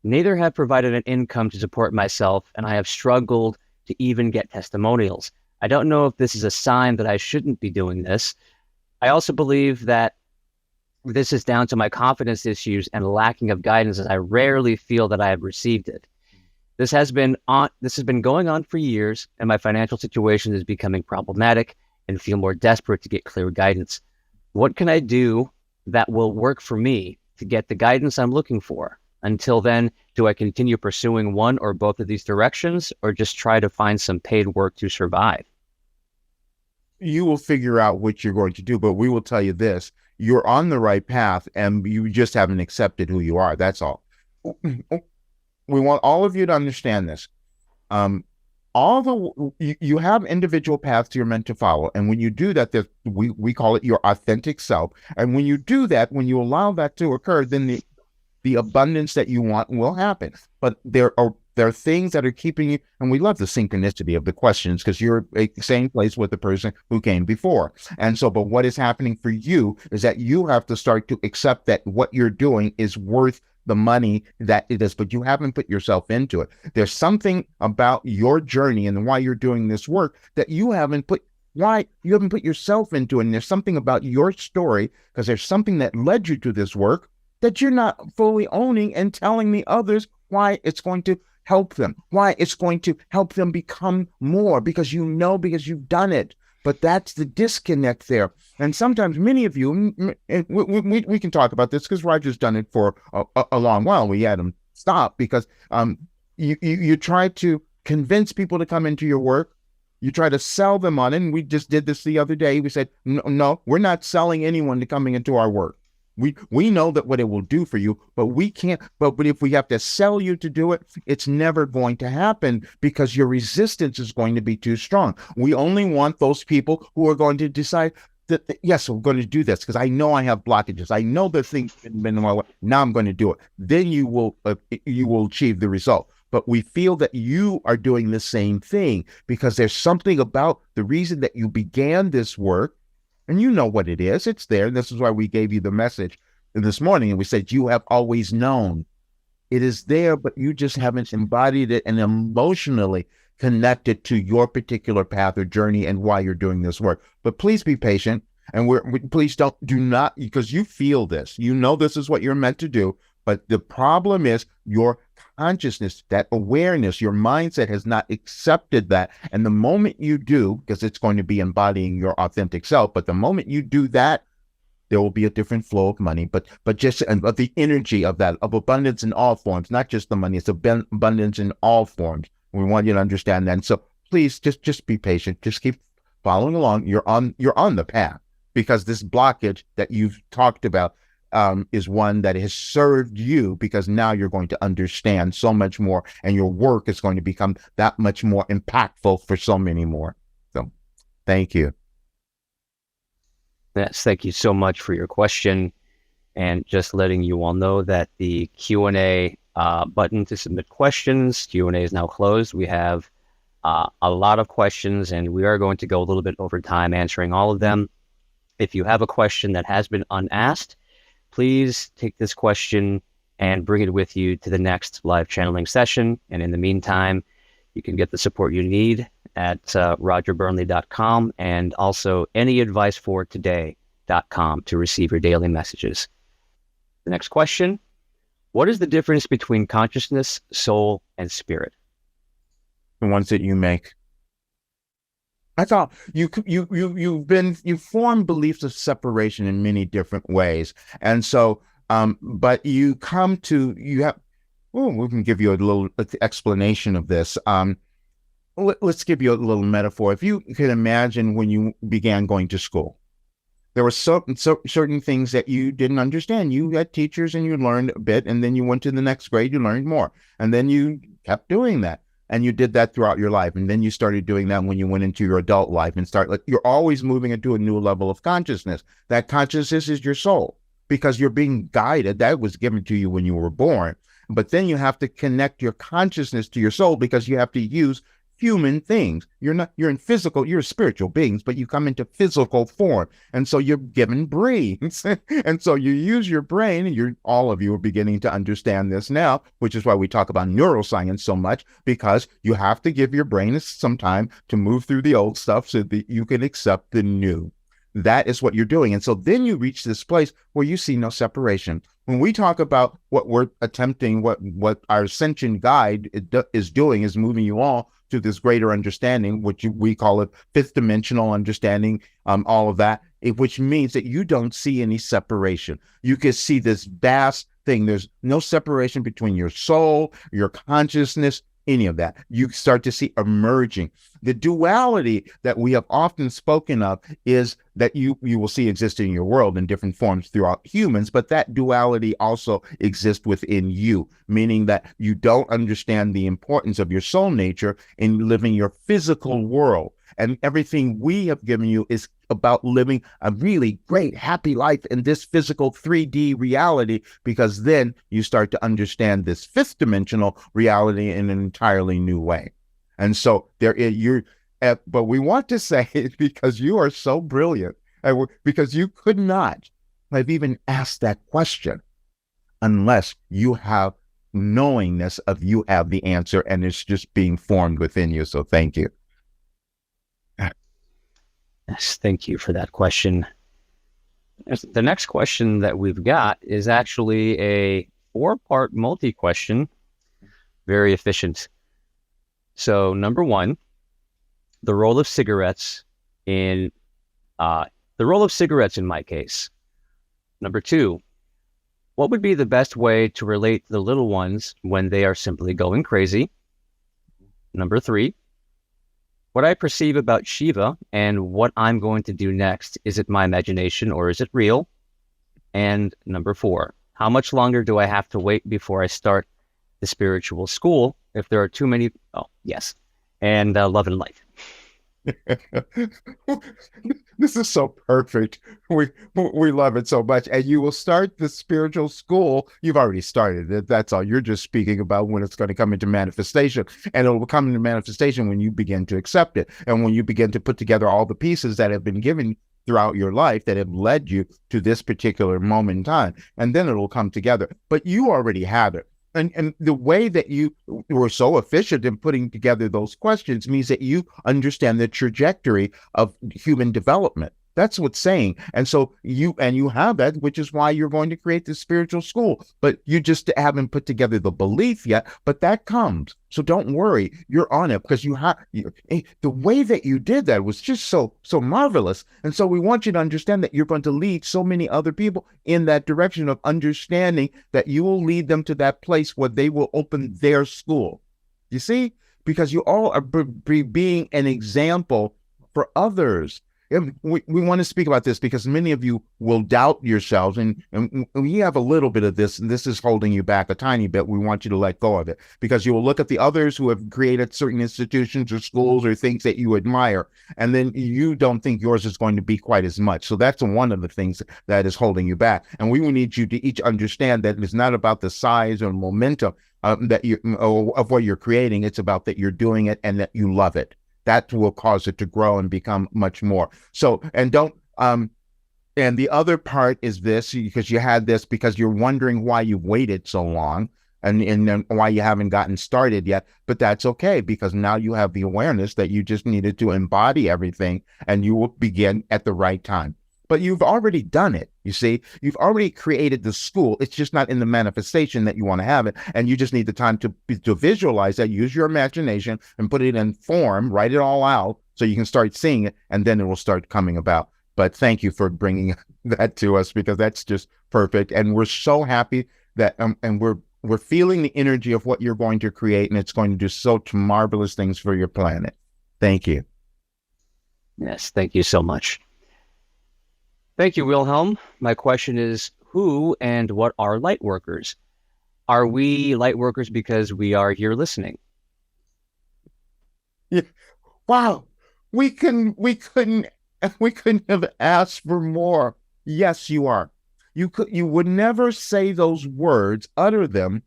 neither have provided an income to support myself, and I have struggled to even get testimonials. I don't know if this is a sign that I shouldn't be doing this. I also believe that this is down to my confidence issues and lacking of guidance, as I rarely feel that I have received it. This has been going on for years, and my financial situation is becoming problematic and feel more desperate to get clear guidance. What can I do that will work for me to get the guidance I'm looking for? Until then, do I continue pursuing one or both of these directions, or just try to find some paid work to survive? You will figure out what you're going to do, but we will tell you this: you're on the right path, and you just haven't accepted who you are. That's all. We want all of you to understand this. You have individual paths you're meant to follow, and when you do that, we call it your authentic self. And when you do that, when you allow that to occur, then the abundance that you want will happen. But there are things that are keeping you, and we love the synchronicity of the questions because you're at the same place with the person who came before. And so, but what is happening for you is that you have to start to accept that what you're doing is worth the money that it is, but you haven't put yourself into it. There's something about your journey and why you're doing this work that you haven't put yourself into it. And there's something about your story, because there's something that led you to this work that you're not fully owning and telling the others why it's going to help them, why it's going to help them become more, because you've done it. But that's the disconnect there. And sometimes many of you, we can talk about this because Roger's done it for a long while. We had him stop because you try to convince people to come into your work. You try to sell them on it. And we just did this the other day. We said, no, we're not selling anyone to coming into our work. We know that what it will do for you, but we can't. But if we have to sell you to do it, it's never going to happen because your resistance is going to be too strong. We only want those people who are going to decide that, yes, we're going to do this because I know I have blockages. I know the thing's been in my way. Now I'm going to do it. Then you will achieve the result. But we feel that you are doing the same thing because there's something about the reason that you began this work. And you know what it is. It's there. This is why we gave you the message this morning. And we said, you have always known. It is there, but you just haven't embodied it and emotionally connected to your particular path or journey and why you're doing this work. But please be patient. And please do not, because you feel this. You know this is what you're meant to do. But the problem is your consciousness, that awareness, your mindset has not accepted that. And the moment you do, because it's going to be embodying your authentic self, but the moment you do that, there will be a different flow of money, but the energy of that, of abundance in all forms, not just the money, it's abundance in all forms. We want you to understand that. And so please just be patient. Just keep following along. You're on the path, because this blockage that you've talked about is one that has served you, because now you're going to understand so much more and your work is going to become that much more impactful for so many more. So thank you. Yes, thank you so much for your question. And just letting you all know that the Q&A button to submit questions, Q&A is now closed. We have a lot of questions and we are going to go a little bit over time answering all of them. If you have a question that has been unasked, please take this question and bring it with you to the next live channeling session. And in the meantime, you can get the support you need at rogerburnley.com and also anyadvicefortoday.com to receive your daily messages. The next question: what is the difference between consciousness, soul, and spirit? The ones that you make. I thought you've formed beliefs of separation in many different ways. And so, but we can give you a little explanation of this. Let's give you a little metaphor. If you can imagine when you began going to school, there were certain things that you didn't understand. You had teachers and you learned a bit, and then you went to the next grade, you learned more. And then you kept doing that. And you did that throughout your life. And then you started doing that when you went into your adult life and you're always moving into a new level of consciousness. That consciousness is your soul, because you're being guided. That was given to you when you were born. But then you have to connect your consciousness to your soul, because you have to use human things. You're spiritual beings, but you come into physical form. And so you're given brains. And so you use your brain, and all of you are beginning to understand this now, which is why we talk about neuroscience so much, because you have to give your brain some time to move through the old stuff so that you can accept the new. that is what you're doing. And so then you reach this place where you see no separation. When we talk about what we're attempting, what our ascension guide is doing, is moving you all to this greater understanding, which we call it fifth dimensional understanding, all of that, which means that you don't see any separation. You can see this vast thing. There's no separation between your soul, your consciousness, any of that. You start to see emerging. The duality that we have often spoken of is that you will see existing in your world in different forms throughout humans, but that duality also exists within you, meaning that you don't understand the importance of your soul nature in living your physical world. And everything we have given you is about living a really great, happy life in this physical 3D reality, because then you start to understand this fifth dimensional reality in an entirely new way. And so but we want to say it because you are so brilliant, and because you could not have even asked that question unless you have knowingness of you have the answer, and it's just being formed within you. So thank you. Yes, thank you for that question. The next question that we've got is actually a 4-part multi-question, very efficient. So number 1, the role of cigarettes in my case. Number 2, what would be the best way to relate to the little ones when they are simply going crazy? Number 3, what I perceive about Shiva and what I'm going to do next, is it my imagination or is it real? And number 4, how much longer do I have to wait before I start the spiritual school if there are too many? Oh, yes. And love and light. This is so perfect. We love it so much. And you will start the spiritual school. You've already started it. That's all. You're just speaking about when it's going to come into manifestation. And it will come into manifestation when you begin to accept it. And when you begin to put together all the pieces that have been given throughout your life that have led you to this particular moment in time. And then it will come together. But you already have it. And the way that you were so efficient in putting together those questions means that you understand the trajectory of human development. That's what's saying. And so you have that, which is why you're going to create this spiritual school. But you just haven't put together the belief yet, but that comes. So don't worry, you're on it, because the way that you did that was just so marvelous. And so we want you to understand that you're going to lead so many other people in that direction of understanding that you will lead them to that place where they will open their school. You see? Because you all are being an example for others. We want to speak about this because many of you will doubt yourselves, and we have a little bit of this, and this is holding you back a tiny bit. We want you to let go of it, because you will look at the others who have created certain institutions or schools or things that you admire, and then you don't think yours is going to be quite as much. So that's one of the things that is holding you back. And we will need you to each understand that it's not about the size or momentum of what you're creating. It's about that you're doing it and that you love it. That will cause it to grow and become much more. So, and the other part is this, because you had this because you're wondering why you've waited so long and then why you haven't gotten started yet. But that's okay, because now you have the awareness that you just needed to embody everything, and you will begin at the right time. But you've already done it. You see, you've already created the school. It's just not in the manifestation that you want to have it. And you just need the time to visualize that, use your imagination and put it in form, write it all out so you can start seeing it, and then it will start coming about. But thank you for bringing that to us, because that's just perfect. And we're so happy that, and we're feeling the energy of what you're going to create, and it's going to do such marvelous things for your planet. Thank you. Yes, thank you so much. Thank you, Wilhelm. My question is, who and what are light workers? Are we light workers because we are here listening? Yeah. Wow. We couldn't have asked for more. Yes, you are. You would never say those words, utter them,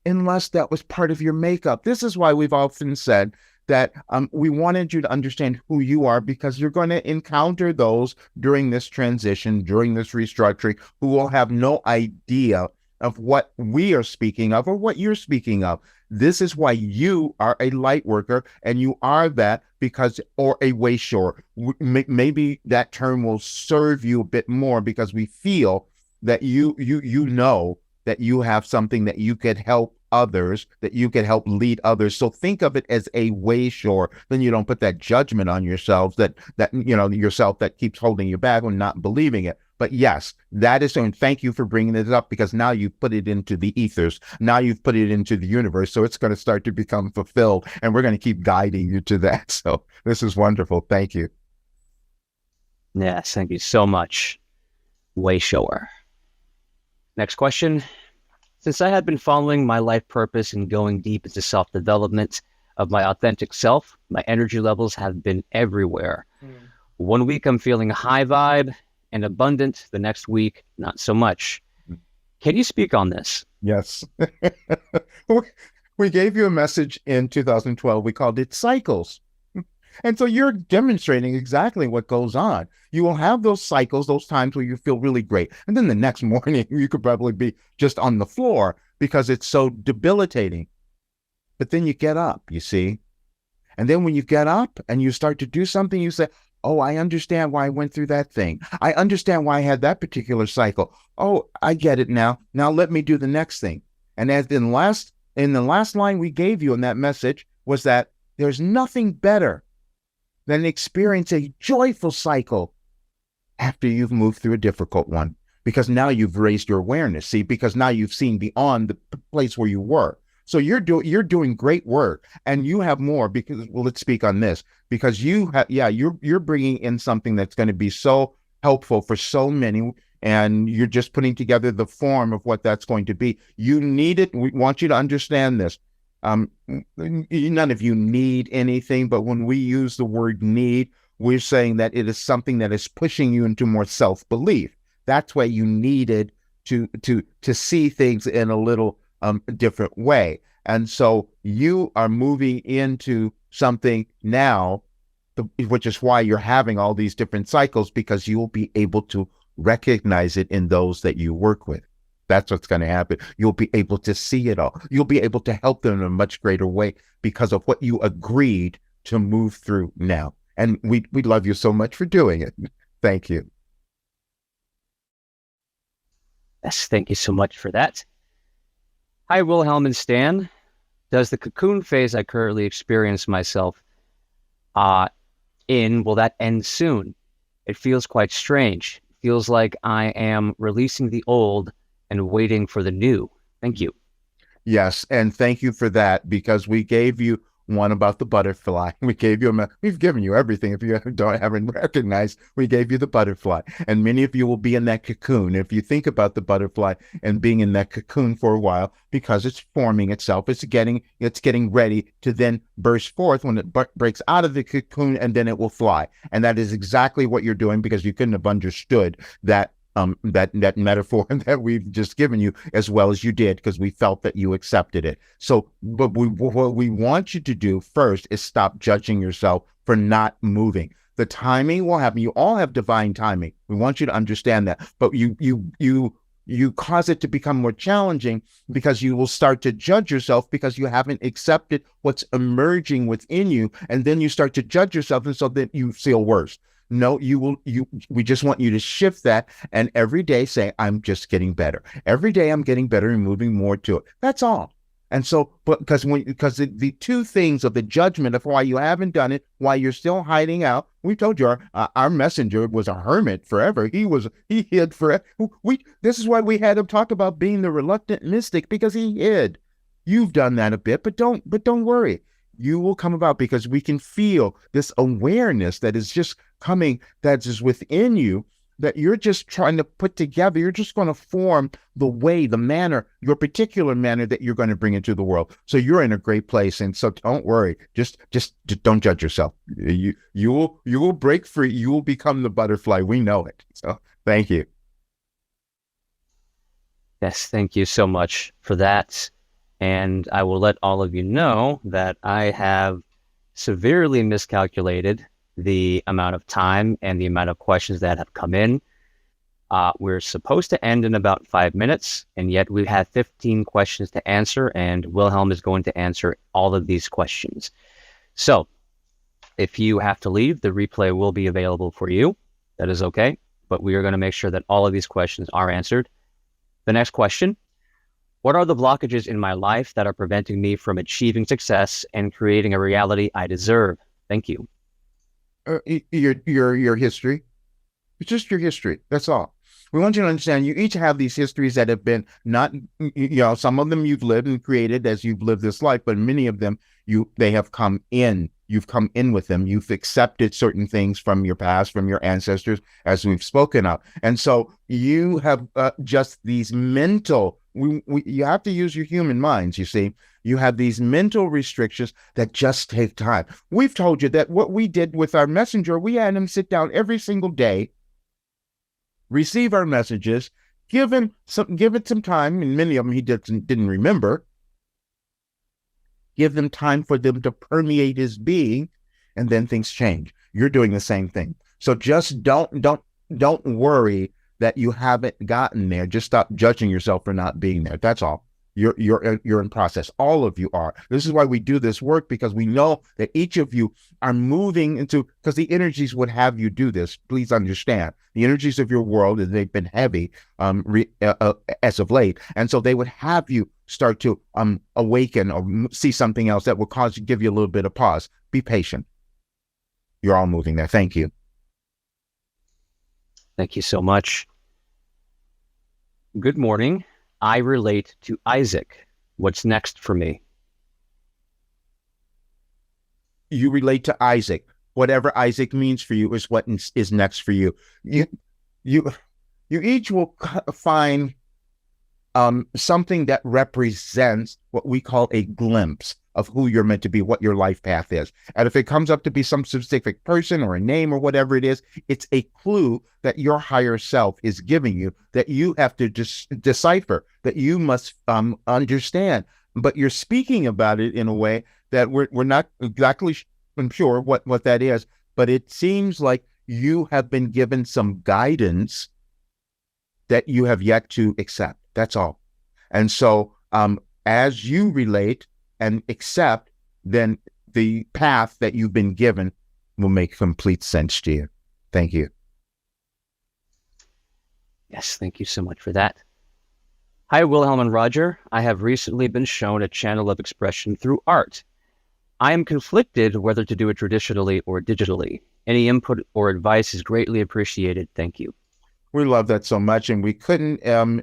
unless that was part of your makeup. This is why we've often said that we wanted you to understand who you are, because you're going to encounter those during this transition, during this restructuring, who will have no idea of what we are speaking of or what you're speaking of. This is why you are a light worker, and you are that because, or a way shore. Maybe that term will serve you a bit more because we feel that you know that you have something that you could help others, that you could help lead others. So think of it as a way shore. Then you don't put that judgment on yourselves that yourself that keeps holding you back or not believing it. But yes, that is, and thank you for bringing it up, because now you've put it into the ethers. Now you've put it into the universe. So it's going to start to become fulfilled, and we're going to keep guiding you to that. So this is wonderful. Thank you. Yes, thank you so much, way shower. Next question. Since I had been following my life purpose and going deep into self-development of my authentic self, my energy levels have been everywhere. 1 week I'm feeling high vibe and abundant, the next week not so much. Can you speak on this? Yes. We gave you a message in 2012. We called it cycles. And so you're demonstrating exactly what goes on. You will have those cycles, those times where you feel really great. And then the next morning, you could probably be just on the floor because it's so debilitating. But then you get up, you see. And then when you get up and you start to do something, you say, oh, I understand why I went through that thing. I understand why I had that particular cycle. Oh, I get it now. Now let me do the next thing. And as in the last line we gave you in that message was that there's nothing better than experience a joyful cycle after you've moved through a difficult one, because now you've raised your awareness, see, because now you've seen beyond the place where you were. So you're doing great work, and you have more, because, well, let's speak on this, because you're bringing in something that's going to be so helpful for so many, and you're just putting together the form of what that's going to be. You need it. We want you to understand this. None of you need anything, but when we use the word need, we're saying that it is something that is pushing you into more self-belief. That's why you needed to see things in a little different way. And so you are moving into something now, which is why you're having all these different cycles, because you'll be able to recognize it in those that you work with. That's what's going to happen. You'll be able to see it all. You'll be able to help them in a much greater way because of what you agreed to move through now. And we love you so much for doing it. Thank you. Yes, thank you so much for that. Hi, Wilhelm and Stan. Does the cocoon phase I currently experience myself will that end soon? It feels quite strange. It feels like I am releasing the old and waiting for the new. Thank you. Yes, and thank you for that, because we gave you one about the butterfly. We've given you everything. If you haven't recognized, we gave you the butterfly. And many of you will be in that cocoon. If you think about the butterfly and being in that cocoon for a while, because it's forming itself, it's getting ready to then burst forth when it breaks out of the cocoon, and then it will fly. And that is exactly what you're doing, because you couldn't have understood that that metaphor that we've just given you as well as you did, because we felt that you accepted it. So, but what we want you to do first is stop judging yourself for not moving. The timing will happen. You all have divine timing. We want you to understand that. But you cause it to become more challenging, because you will start to judge yourself because you haven't accepted what's emerging within you, and then you start to judge yourself, and so that you feel worse. No, we just want you to shift that, and every day say, I'm just getting better. Every day I'm getting better and moving more to it. That's all. And so, because the two things of the judgment of why you haven't done it, why you're still hiding out. We told you our messenger was a hermit forever. He hid forever. This is why we had him talk about being the reluctant mystic, because he hid. You've done that a bit, but don't worry. You will come about, because we can feel this awareness that is just coming, that is within you, that you're just trying to put together. You're just going to form the way, the manner, your particular manner that you're going to bring into the world. So you're in a great place. And so don't worry. Just don't judge yourself. You will break free. You will become the butterfly. We know it. So thank you. Yes, thank you so much for that. And I will let all of you know that I have severely miscalculated the amount of time and the amount of questions that have come in. We're supposed to end in about 5 minutes, and yet we have 15 questions to answer, and Wilhelm is going to answer all of these questions. So if you have to leave, the replay will be available for you. That is okay, but we are going to make sure that all of these questions are answered. The next question: what are the blockages in my life that are preventing me from achieving success and creating a reality I deserve? Thank you. Your history. It's just your history. That's all. We want you to understand you each have these histories that have been not, some of them you've lived and created as you've lived this life, but many of them they have come in. You've come in with them. You've accepted certain things from your past, from your ancestors, as we've spoken of. And so you have just these mental, you have to use your human minds, you see. You have these mental restrictions that just take time. We've told you that what we did with our messenger, we had him sit down every single day, receive our messages, give it some time, and many of them he didn't remember. Give them time for them to permeate his being, and then things change. You're doing the same thing. So just don't worry that you haven't gotten there. Just stop judging yourself for not being there. That's all. You're in process. All of you are. This is why we do this work, because we know that each of you are moving into, because the energies would have you do this. Please understand, the energies of your world, they've been heavy as of late, and so they would have you start to awaken or see something else that will give you a little bit of pause. Be patient. You're all moving there. Thank you. Thank you so much. Good morning. I relate to Isaac. What's next for me? You relate to Isaac. Whatever Isaac means for you is what is next for you. You each will find something that represents what we call a glimpse of who you're meant to be, what your life path is. And if it comes up to be some specific person or a name or whatever it is, it's a clue that your higher self is giving you that you have to decipher, that you must understand. But you're speaking about it in a way that we're not exactly sure what that is, but it seems like you have been given some guidance that you have yet to accept. That's all. And so as you relate and accept, then the path that you've been given will make complete sense to you. Thank you. Yes, thank you so much for that. Hi, Wilhelm and Roger. I have recently been shown a channel of expression through art. I am conflicted whether to do it traditionally or digitally. Any input or advice is greatly appreciated. Thank you. We love that so much, and we couldn't.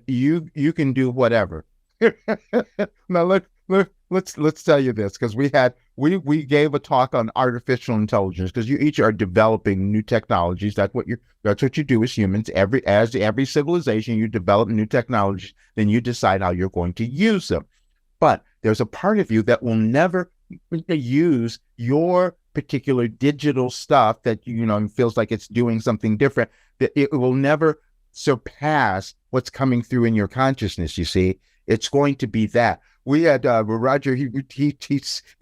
You can do whatever. Now let's tell you this, because we gave a talk on artificial intelligence, because you each are developing new technologies. That's what you do as humans. Every civilization, you develop new technologies, then you decide how you're going to use them. But there's a part of you that will never use your particular digital stuff that feels like it's doing something different, that it will never surpass what's coming through in your consciousness. You see, it's going to be that. We had Roger, he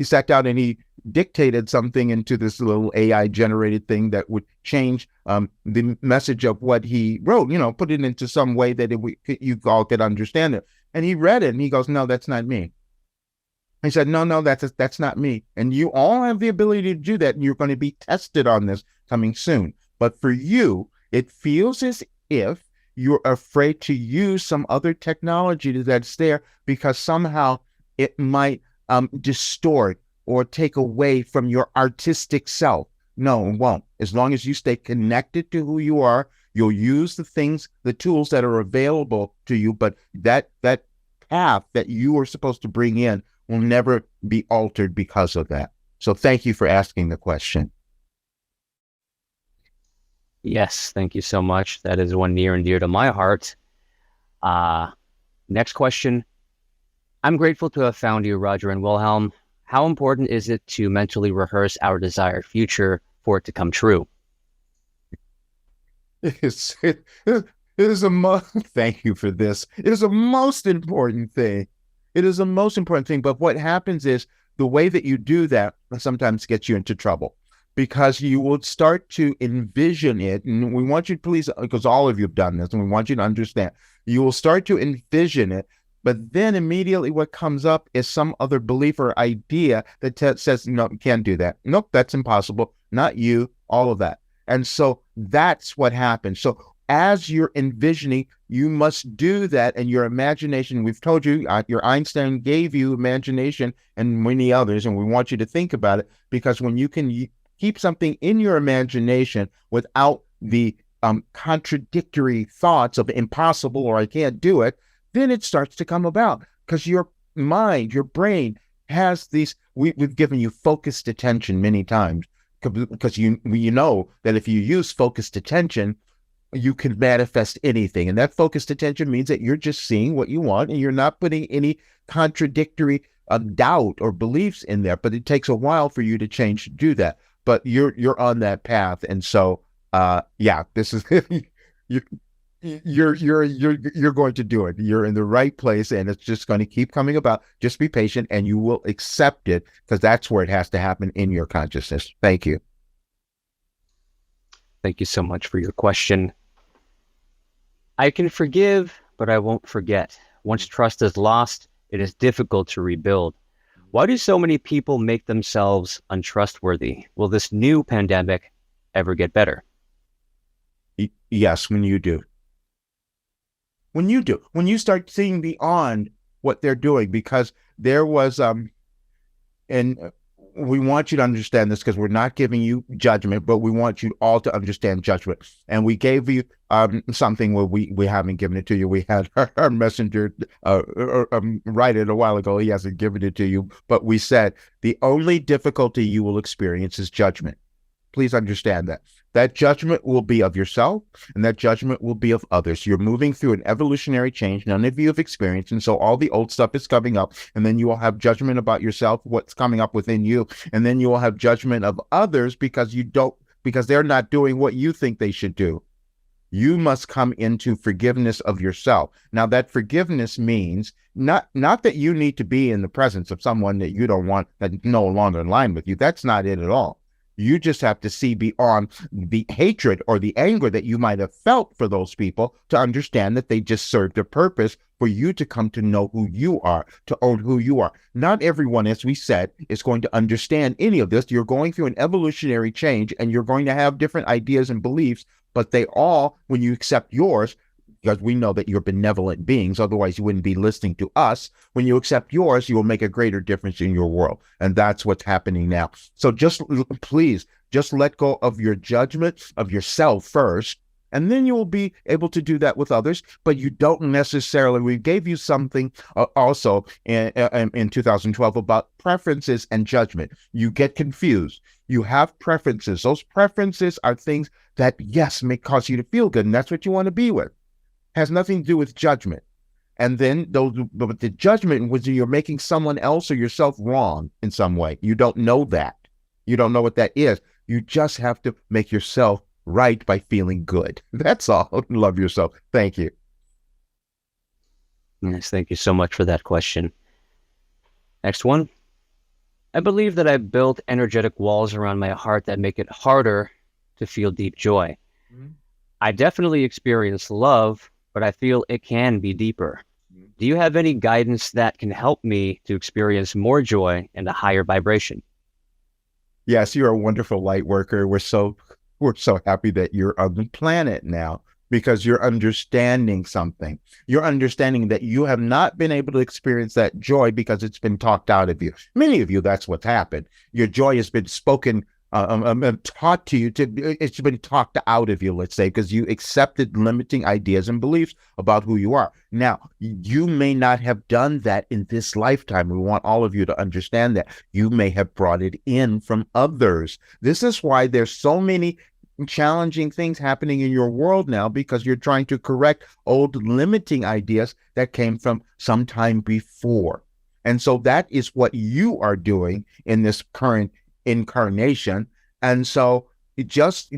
sat down and he dictated something into this little AI generated thing that would change the message of what he wrote, put it into some way that you all could understand it. And he read it and he goes, "No, that's not me." He said, no, that's not me. And you all have the ability to do that, and you're going to be tested on this coming soon. But for you, it feels as if you're afraid to use some other technology that's there, because somehow it might distort or take away from your artistic self. No, it won't. As long as you stay connected to who you are, you'll use the tools that are available to you, but that path that you are supposed to bring in will never be altered because of that. So thank you for asking the question. Yes, thank you so much. That is one near and dear to my heart. Next question. I'm grateful to have found you, Roger and Wilhelm. How important is it to mentally rehearse our desired future for it to come true? Thank you for this. It is a most important thing. It is the most important thing. But what happens is the way that you do that sometimes gets you into trouble. because you will start to envision it. And we want you to please, because all of you have done this, and we want you to understand, you will start to envision it. But then immediately what comes up is some other belief or idea that says, no, you can't do that. Nope, that's impossible. Not you, all of that. And so that's what happens. So as you're envisioning, you must do that. And your imagination, we've told you, your Einstein gave you imagination and many others, and we want you to think about it, because when you can keep something in your imagination without the contradictory thoughts of impossible or I can't do it, then it starts to come about, because your mind, your brain has these, we've given you focused attention many times, because you know that if you use focused attention, you can manifest anything. And that focused attention means that you're just seeing what you want, and you're not putting any contradictory doubt or beliefs in there. But it takes a while for you to change to do that. But you're on that path. And so this is you're going to do it. You're in the right place, and it's just going to keep coming about. Just be patient, and you will accept it, because that's where it has to happen in your consciousness. Thank you. Thank you so much for your question. I can forgive, but I won't forget. Once trust is lost, it is difficult to rebuild. Why do so many people make themselves untrustworthy? Will this new pandemic ever get better? Yes, when you do. When you start seeing beyond what they're doing, because there was, and we want you to understand this, because we're not giving you judgment, but we want you all to understand judgment. And we gave you something where we haven't given it to you. We had our messenger write it a while ago. He hasn't given it to you, but we said the only difficulty you will experience is judgment. Please understand that. That judgment will be of yourself, and that judgment will be of others. You're moving through an evolutionary change none of you have experienced, and so all the old stuff is coming up, and then you will have judgment about yourself, what's coming up within you, and then you will have judgment of others because they're not doing what you think they should do. You must come into forgiveness of yourself. Now, that forgiveness means not that you need to be in the presence of someone that you don't want, that no longer in line with you. That's not it at all. You just have to see beyond the hatred or the anger that you might have felt for those people to understand that they just served a purpose for you to come to know who you are, to own who you are. Not everyone, as we said, is going to understand any of this. You're going through an evolutionary change, and you're going to have different ideas and beliefs, but they all, when you accept yours, because we know that you're benevolent beings, otherwise you wouldn't be listening to us. When you accept yours, you will make a greater difference in your world. And that's what's happening now. So please, just let go of your judgment of yourself first, and then you will be able to do that with others. But you don't necessarily, we gave you something also in 2012 about preferences and judgment. You get confused. You have preferences. Those preferences are things that, yes, may cause you to feel good, and that's what you want to be with. Has nothing to do with judgment. And then but the judgment was you're making someone else or yourself wrong in some way. You don't know that. You don't know what that is. You just have to make yourself right by feeling good. That's all. Love yourself. Thank you. Yes, thank you so much for that question. Next one. I believe that I built energetic walls around my heart that make it harder to feel deep joy. Mm-hmm. I definitely experience love, but I feel it can be deeper. Do you have any guidance that can help me to experience more joy and a higher vibration? Yes, you're a wonderful light worker. We're so happy that you're on the planet now, because you're understanding something. You're understanding that you have not been able to experience that joy because it's been talked out of you. Many of you, that's what's happened. Your joy has been spoken taught to you it's been talked out of you, let's say, because you accepted limiting ideas and beliefs about who you are. Now, you may not have done that in this lifetime. We want all of you to understand that. You may have brought it in from others. This is why there's so many challenging things happening in your world now, because you're trying to correct old limiting ideas that came from some time before. And so that is what you are doing in this current incarnation. And so just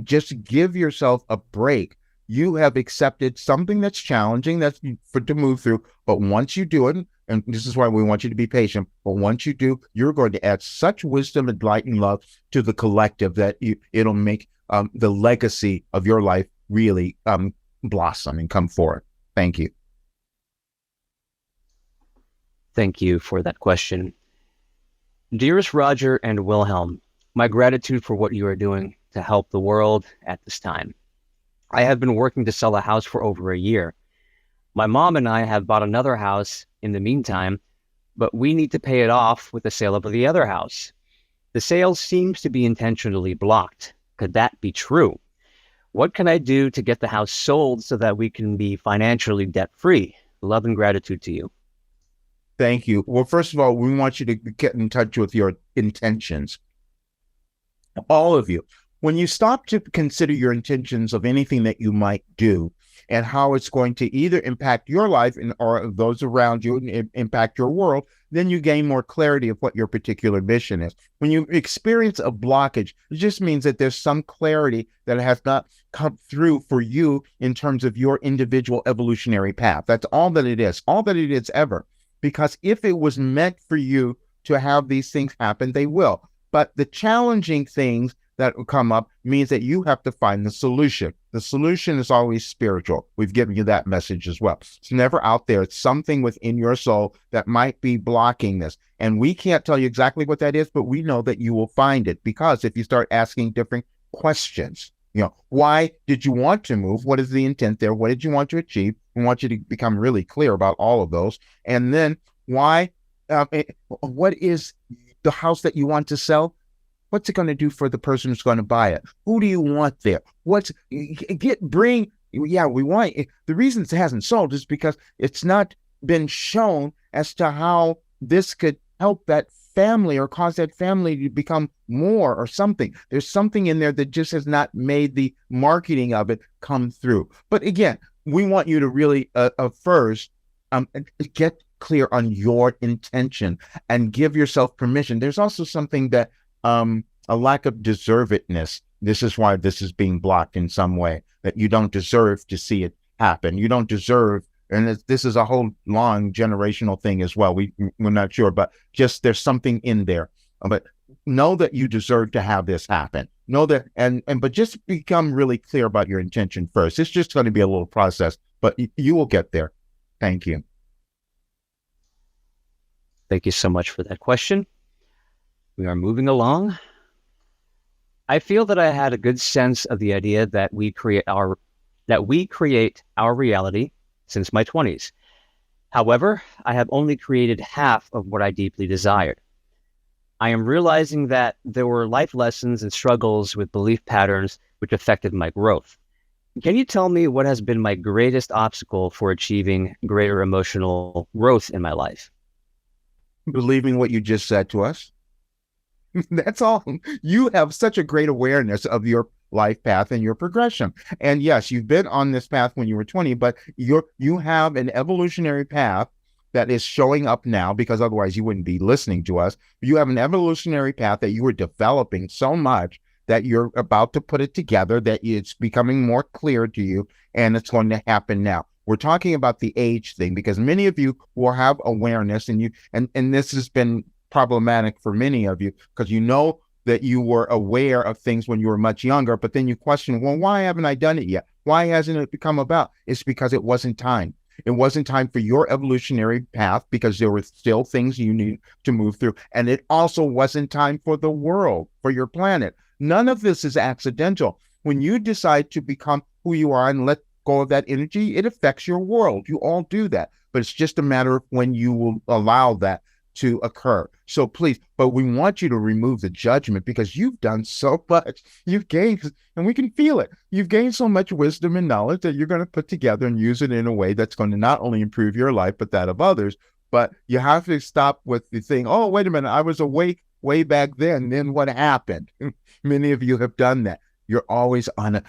give yourself a break. You have accepted something that's challenging, that's to move through, but once you do it, And this is why we want you to be patient. But once you do, you're going to add such wisdom and light and love to the collective that it'll make the legacy of your life really blossom and come forth. Thank you. Thank you for that question. Dearest Roger and Wilhelm, my gratitude for what you are doing to help the world at this time. I have been working to sell a house for over a year. My mom and I have bought another house in the meantime, but we need to pay it off with the sale of the other house. The sale seems to be intentionally blocked. Could that be true? What can I do to get the house sold so that we can be financially debt-free? Love and gratitude to you. Thank you. Well, first of all, we want you to get in touch with your intentions. All of you. When you stop to consider your intentions of anything that you might do and how it's going to either impact your life or those around you and impact your world, then you gain more clarity of what your particular mission is. When you experience a blockage, it just means that there's some clarity that has not come through for you in terms of your individual evolutionary path. That's all that it is ever. Because if it was meant for you to have these things happen, they will. But the challenging things that will come up means that you have to find the solution. The solution is always spiritual. We've given you that message as well. It's never out there. It's something within your soul that might be blocking this. And we can't tell you exactly what that is, but we know that you will find it, because if you start asking different questions, why did you want to move? What is the intent there? What did you want to achieve? We want you to become really clear about all of those. And then why, what is the house that you want to sell? What's it going to do for the person who's going to buy it? Who do you want there? We want the reason it hasn't sold is because it's not been shown as to how this could help that family or cause that family to become more or something. There's something in there that just has not made the marketing of it come through. But again, we want you to really first get clear on your intention and give yourself permission. There's also something that a lack of deservedness. This is why this is being blocked in some way, that you don't deserve to see it happen. You don't deserve, and this is a whole long generational thing as well. We're not sure, but just there's something in there. But know that you deserve to have this happen. Know that, but just become really clear about your intention first. It's just going to be a little process, but you will get there. Thank you. Thank you so much for that question. We are moving along. I feel that I had a good sense of the idea that we create our reality since my 20s. However, I have only created half of what I deeply desired. I am realizing that there were life lessons and struggles with belief patterns which affected my growth. Can you tell me what has been my greatest obstacle for achieving greater emotional growth in my life? Believing what you just said to us. That's all. You have such a great awareness of your life path and your progression. And yes, you've been on this path when you were 20, but you have an evolutionary path that is showing up now, because otherwise you wouldn't be listening to us. You have an evolutionary path that you were developing so much that you're about to put it together, that it's becoming more clear to you, and it's going to happen now. We're talking about the age thing, because many of you will have awareness, and this has been problematic for many of you, because you know that you were aware of things when you were much younger, but then you question, well, why haven't I done it yet? Why hasn't it become about? It's because it wasn't time. It wasn't time for your evolutionary path, because there were still things you need to move through. And it also wasn't time for the world, for your planet. None of this is accidental. When you decide to become who you are and let go of that energy, it affects your world. You all do that. But it's just a matter of when you will allow that to occur. So please, but we want you to remove the judgment, because you've done so much. You've gained, and we can feel it. You've gained so much wisdom and knowledge that you're going to put together and use it in a way that's going to not only improve your life, but that of others. But you have to stop with the thing, oh, wait a minute, I was awake way back then. Then what happened? Many of you have done that. You're always on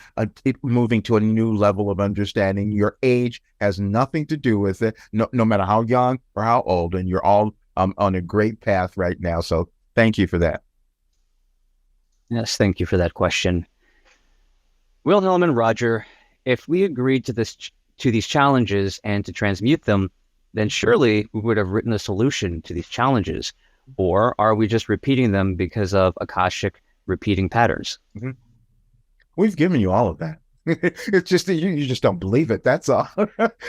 moving to a new level of understanding. Your age has nothing to do with it, no matter how young or how old, and you're all on a great path right now. So thank you for that. Yes, thank you for that question. Wilhelm and Roger, if we agreed to these challenges and to transmute them, then surely we would have written a solution to these challenges. Or are we just repeating them because of Akashic repeating patterns? Mm-hmm. We've given you all of that. It's just that you just don't believe it. That's all.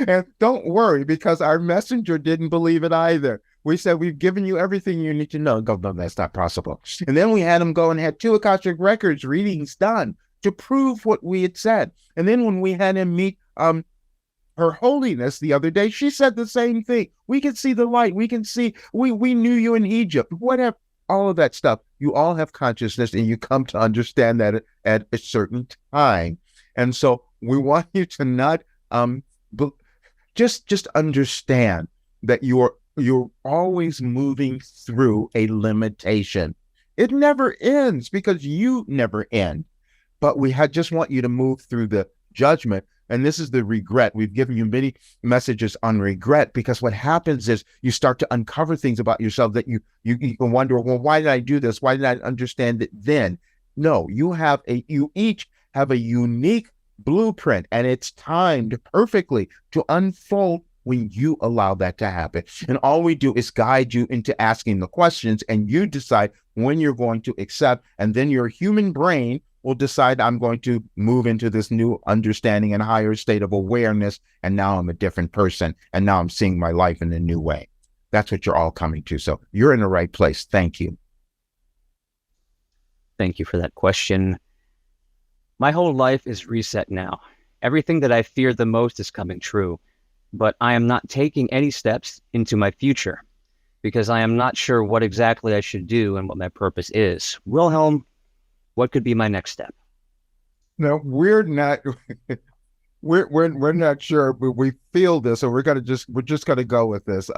And don't worry, because our messenger didn't believe it either. We said, we've given you everything you need to know. Go, no, that's not possible. And then we had him go and had 2 Akashic records readings done to prove what we had said. And then when we had him meet Her Holiness the other day, she said the same thing. We can see the light. We can see, we knew you in Egypt. Whatever, all of that stuff. You all have consciousness, and you come to understand that at a certain time. And so we want you to not just understand that you're always moving through a limitation. It never ends because you never end. But we just want you to move through the judgment. And this is the regret. We've given you many messages on regret, because what happens is you start to uncover things about yourself that you wonder, well, why did I do this? Why did I understand it then? No, you each have a unique blueprint, and it's timed perfectly to unfold when you allow that to happen. And all we do is guide you into asking the questions, and you decide when you're going to accept, and then your human brain will decide, I'm going to move into this new understanding and higher state of awareness, and now I'm a different person, and now I'm seeing my life in a new way. That's what you're all coming to. So you're in the right place. Thank you. Thank you for that question. My whole life is reset now. Everything that I feared the most is coming true, but I am not taking any steps into my future because I am not sure what exactly I should do and what my purpose is. Wilhelm, what could be my next step? No, we're not sure, but we feel this, so we're just gonna go with this.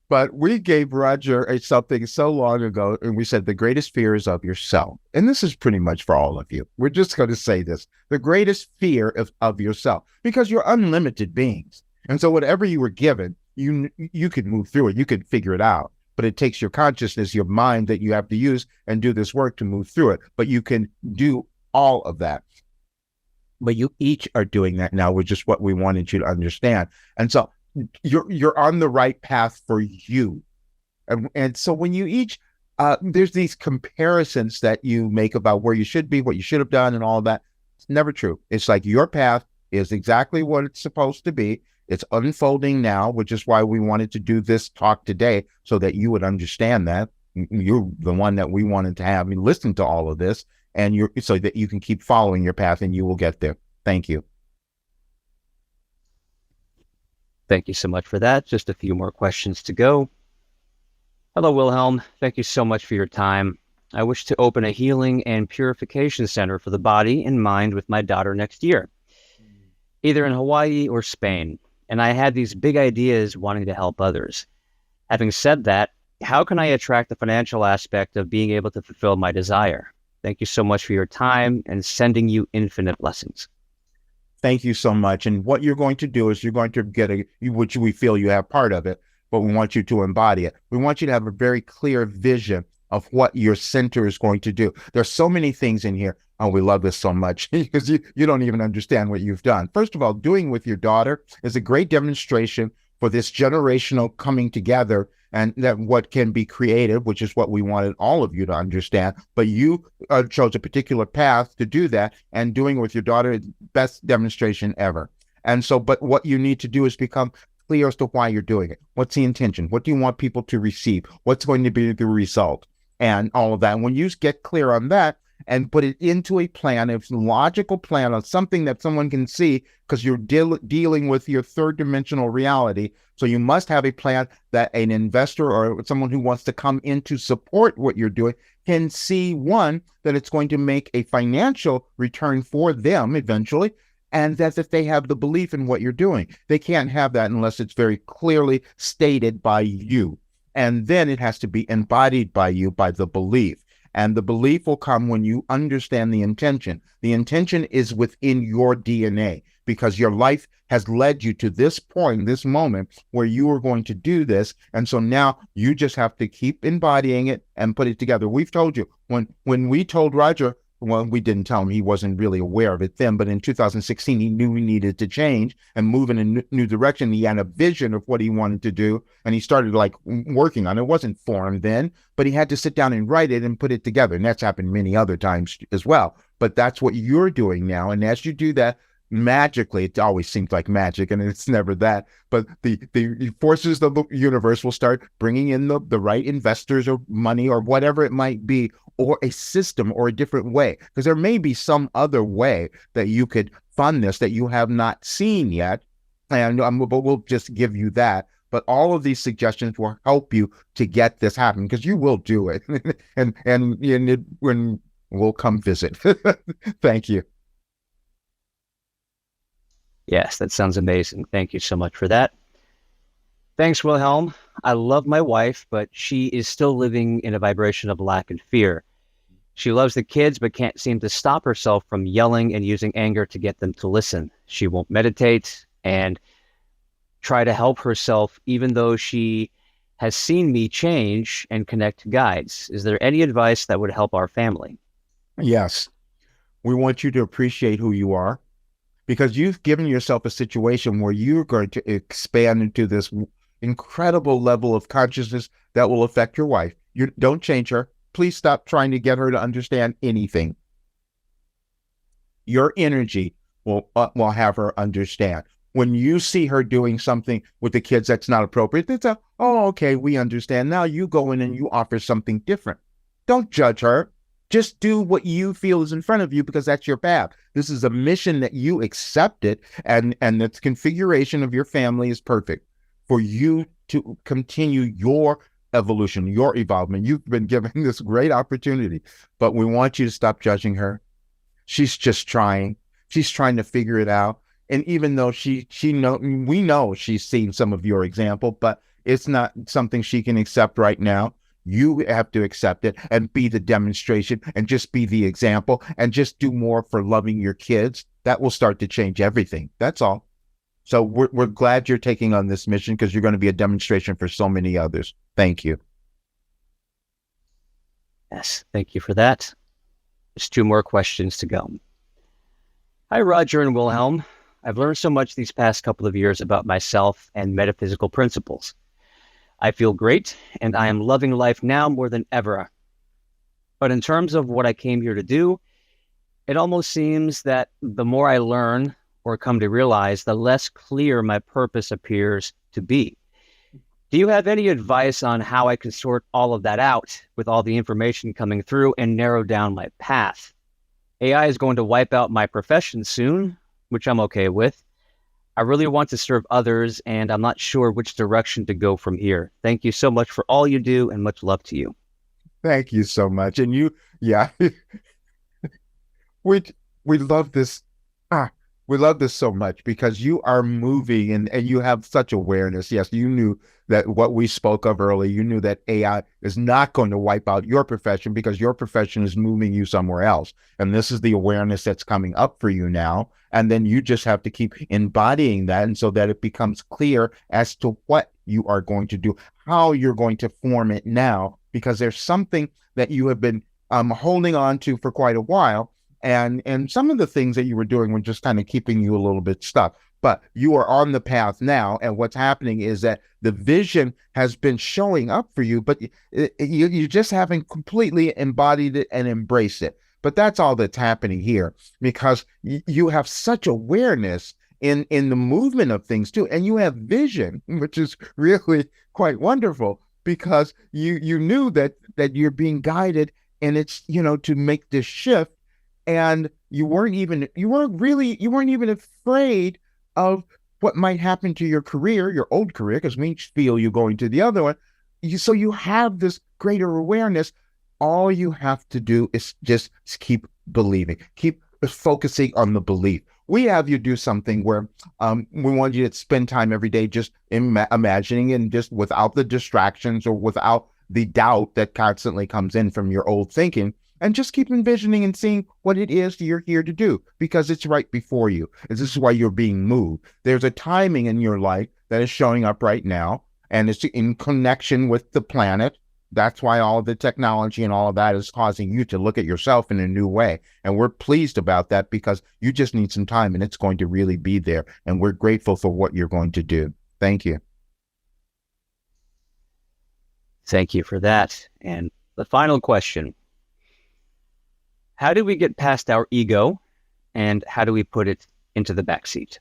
But we gave Roger something so long ago, and we said the greatest fear is of yourself. And this is pretty much for all of you. We're just going to say this. The greatest fear of yourself, because you're unlimited beings. And so whatever you were given, you could move through it. You could figure it out. But it takes your consciousness, your mind, that you have to use and do this work to move through it. But you can do all of that. But you each are doing that now, which is what we wanted you to understand. And so you're on the right path for you. And so when you each, there's these comparisons that you make about where you should be, what you should have done, and all of that. It's never true. It's like your path is exactly what it's supposed to be. It's unfolding now, which is why we wanted to do this talk today, so that you would understand that. You're the one that we wanted to have listen to all of this, and so that you can keep following your path, and you will get there. Thank you. Thank you so much for that. Just a few more questions to go. Hello, Wilhelm. Thank you so much for your time. I wish to open a healing and purification center for the body and mind with my daughter next year, either in Hawaii or Spain. And I had these big ideas wanting to help others. Having said that, how can I attract the financial aspect of being able to fulfill my desire? Thank you so much for your time, and sending you infinite blessings. Thank you so much. And what you're going to do is you're going to get which we feel you have part of it, but we want you to embody it. We want you to have a very clear vision of what your center is going to do. There's so many things in here. Oh, we love this so much because you don't even understand what you've done. First of all, doing with your daughter is a great demonstration for this generational coming together, and that what can be created, which is what we wanted all of you to understand. But you chose a particular path to do that, and doing with your daughter is the best demonstration ever. And so, but what you need to do is become clear as to why you're doing it. What's the intention? What do you want people to receive? What's going to be the result? And all of that. And when you get clear on that and put it into a plan, a logical plan of something that someone can see, because you're dealing with your third dimensional reality. So you must have a plan that an investor or someone who wants to come in to support what you're doing can see, one, that it's going to make a financial return for them eventually, and that they have the belief in what you're doing. They can't have that unless it's very clearly stated by you. And then it has to be embodied by you, by the belief. And the belief will come when you understand the intention. The intention is within your DNA, because your life has led you to this point, this moment where you are going to do this. And so now you just have to keep embodying it and put it together. We've told you, when we told Roger, well, we didn't tell him, he wasn't really aware of it then, but in 2016, he knew he needed to change and move in a new direction. He had a vision of what he wanted to do, and he started like working on it. It wasn't formed then, but he had to sit down and write it and put it together. And that's happened many other times as well. But that's what you're doing now. And as you do that, magically, it always seems like magic, and it's never that, but the forces of the universe will start bringing in the right investors or money or whatever it might be, or a system or a different way, because there may be some other way that you could fund this that you have not seen yet, and but we'll just give you that. But all of these suggestions will help you to get this happen, because you will do it. and when we'll come visit. Thank you. Yes, that sounds amazing. Thank you so much for that. Thanks, Wilhelm. I love my wife, but she is still living in a vibration of lack and fear. She loves the kids, but can't seem to stop herself from yelling and using anger to get them to listen. She won't meditate and try to help herself, even though she has seen me change and connect to guides. Is there any advice that would help our family? Yes. We want you to appreciate who you are, because you've given yourself a situation where you're going to expand into this incredible level of consciousness that will affect your wife. You don't change her. Please stop trying to get her to understand anything. Your energy will have her understand. When you see her doing something with the kids that's not appropriate, it's oh, okay, we understand. Now you go in and you offer something different. Don't judge her. Just do what you feel is in front of you, because that's your path. This is a mission that you accepted, and the configuration of your family is perfect for you to continue your evolution, your evolvement. You've been given this great opportunity, but we want you to stop judging her. She's just trying. She's trying to figure it out. And even though we know she's seen some of your example, but it's not something she can accept right now. You have to accept it and be the demonstration, and just be the example, and just do more for loving your kids. That will start to change everything. That's all. So we're glad you're taking on this mission, because you're going to be a demonstration for so many others. Thank you. Yes, thank you for that. There's 2 more questions to go. Hi, Roger and Wilhelm. I've learned so much these past couple of years about myself and metaphysical principles. I feel great, and I am loving life now more than ever. But in terms of what I came here to do, it almost seems that the more I learn or come to realize, the less clear my purpose appears to be. Do you have any advice on how I can sort all of that out with all the information coming through and narrow down my path? AI is going to wipe out my profession soon, which I'm okay with. I really want to serve others, and I'm not sure which direction to go from here. Thank you so much for all you do, and much love to you. Thank you so much. And yeah, we love this. We love this so much, because you are moving and you have such awareness. Yes, you knew that what we spoke of earlier, you knew that AI is not going to wipe out your profession, because your profession is moving you somewhere else. And this is the awareness that's coming up for you now. And then you just have to keep embodying that, and so that it becomes clear as to what you are going to do, how you're going to form it now, because there's something that you have been holding on to for quite a while. And some of the things that you were doing were just kind of keeping you a little bit stuck. But you are on the path now, and what's happening is that the vision has been showing up for you, but you just haven't completely embodied it and embraced it. But that's all that's happening here, because you have such awareness in the movement of things too, and you have vision, which is really quite wonderful, because you knew that you're being guided, and it's to make this shift. And you weren't even afraid of what might happen to your career, your old career, because we feel you going to the other one. So you have this greater awareness. All you have to do is just keep believing, keep focusing on the belief. We have you do something where we want you to spend time every day just imagining, and just without the distractions or without the doubt that constantly comes in from your old thinking. And just keep envisioning and seeing what it is you're here to do, because it's right before you. And this is why you're being moved. There's a timing in your life that is showing up right now, and it's in connection with the planet That's why all of the technology and all of that is causing you to look at yourself in a new way. And we're pleased about that because you just need some time and it's going to really be there. And we're grateful for what you're going to do. Thank you. Thank you for that. And the final question. How do we get past our ego and how do we put it into the backseat?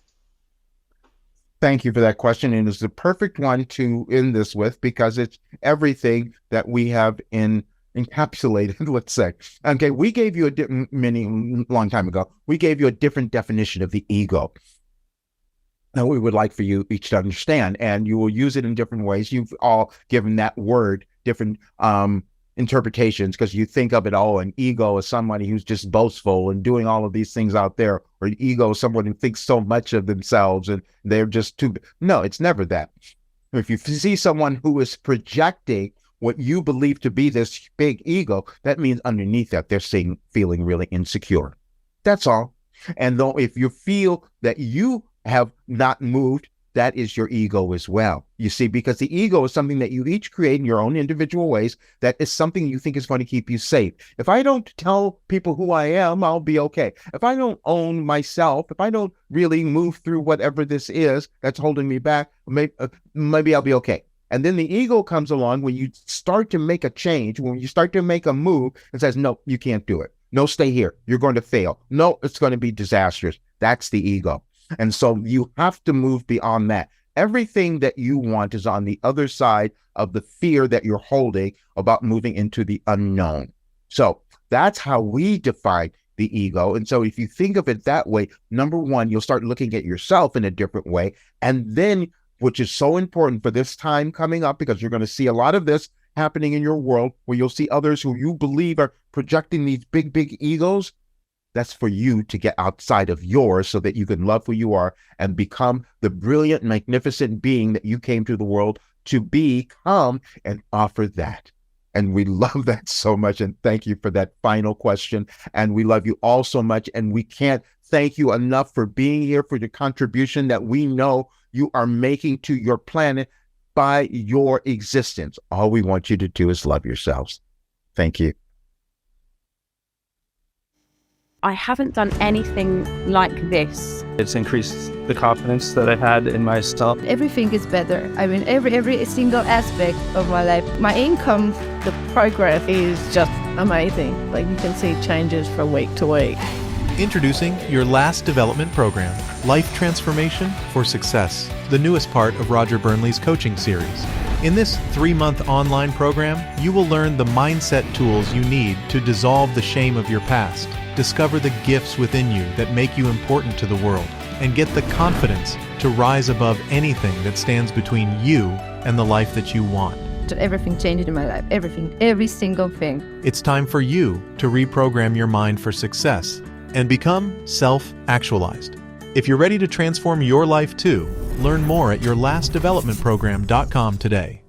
Thank you for that question. And it's the perfect one to end this with because it's everything that we have encapsulated, let's say. Okay, we gave you long time ago, we gave you a different definition of the ego. Now, we would like for you each to understand, and you will use it in different ways. You've all given that word different interpretations because you think of it all. An ego is somebody who's just boastful and doing all of these things out there, or an ego is someone who thinks so much of themselves and they're just too. No, it's never that. If you see someone who is projecting what you believe to be this big ego, that means underneath that they're feeling really insecure. That's all. And though if you feel that you have not moved, that is your ego as well. You see, because the ego is something that you each create in your own individual ways. That is something you think is going to keep you safe. If I don't tell people who I am, I'll be okay. If I don't own myself, if I don't really move through whatever this is that's holding me back, maybe I'll be okay. And then the ego comes along when you start to make a change, when you start to make a move and says, no, you can't do it. No, stay here. You're going to fail. No, it's going to be disastrous. That's the ego. And so you have to move beyond that. Everything that you want is on the other side of the fear that you're holding about moving into the unknown. So that's how we define the ego. And so if you think of it that way, number one, you'll start looking at yourself in a different way. And then, which is so important for this time coming up, because you're going to see a lot of this happening in your world where you'll see others who you believe are projecting these big, big egos. That's for you to get outside of yours so that you can love who you are and become the brilliant, magnificent being that you came to the world to become and offer that. And we love that so much. And thank you for that final question. And we love you all so much. And we can't thank you enough for being here, for your contribution that we know you are making to your planet by your existence. All we want you to do is love yourselves. Thank you. I haven't done anything like this. It's increased the confidence that I had in myself. Everything is better. I mean, every single aspect of my life. My income, the progress is just amazing. Like you can see changes from week to week. Introducing your last development program, Life Transformation for Success, the newest part of Roger Burnley's coaching series. In this 3-month online program, you will learn the mindset tools you need to dissolve the shame of your past, discover the gifts within you that make you important to the world, and get the confidence to rise above anything that stands between you and the life that you want. Everything changed in my life. Everything. Every single thing. It's time for you to reprogram your mind for success and become self-actualized. If you're ready to transform your life too, learn more at yourlastdevelopmentprogram.com today.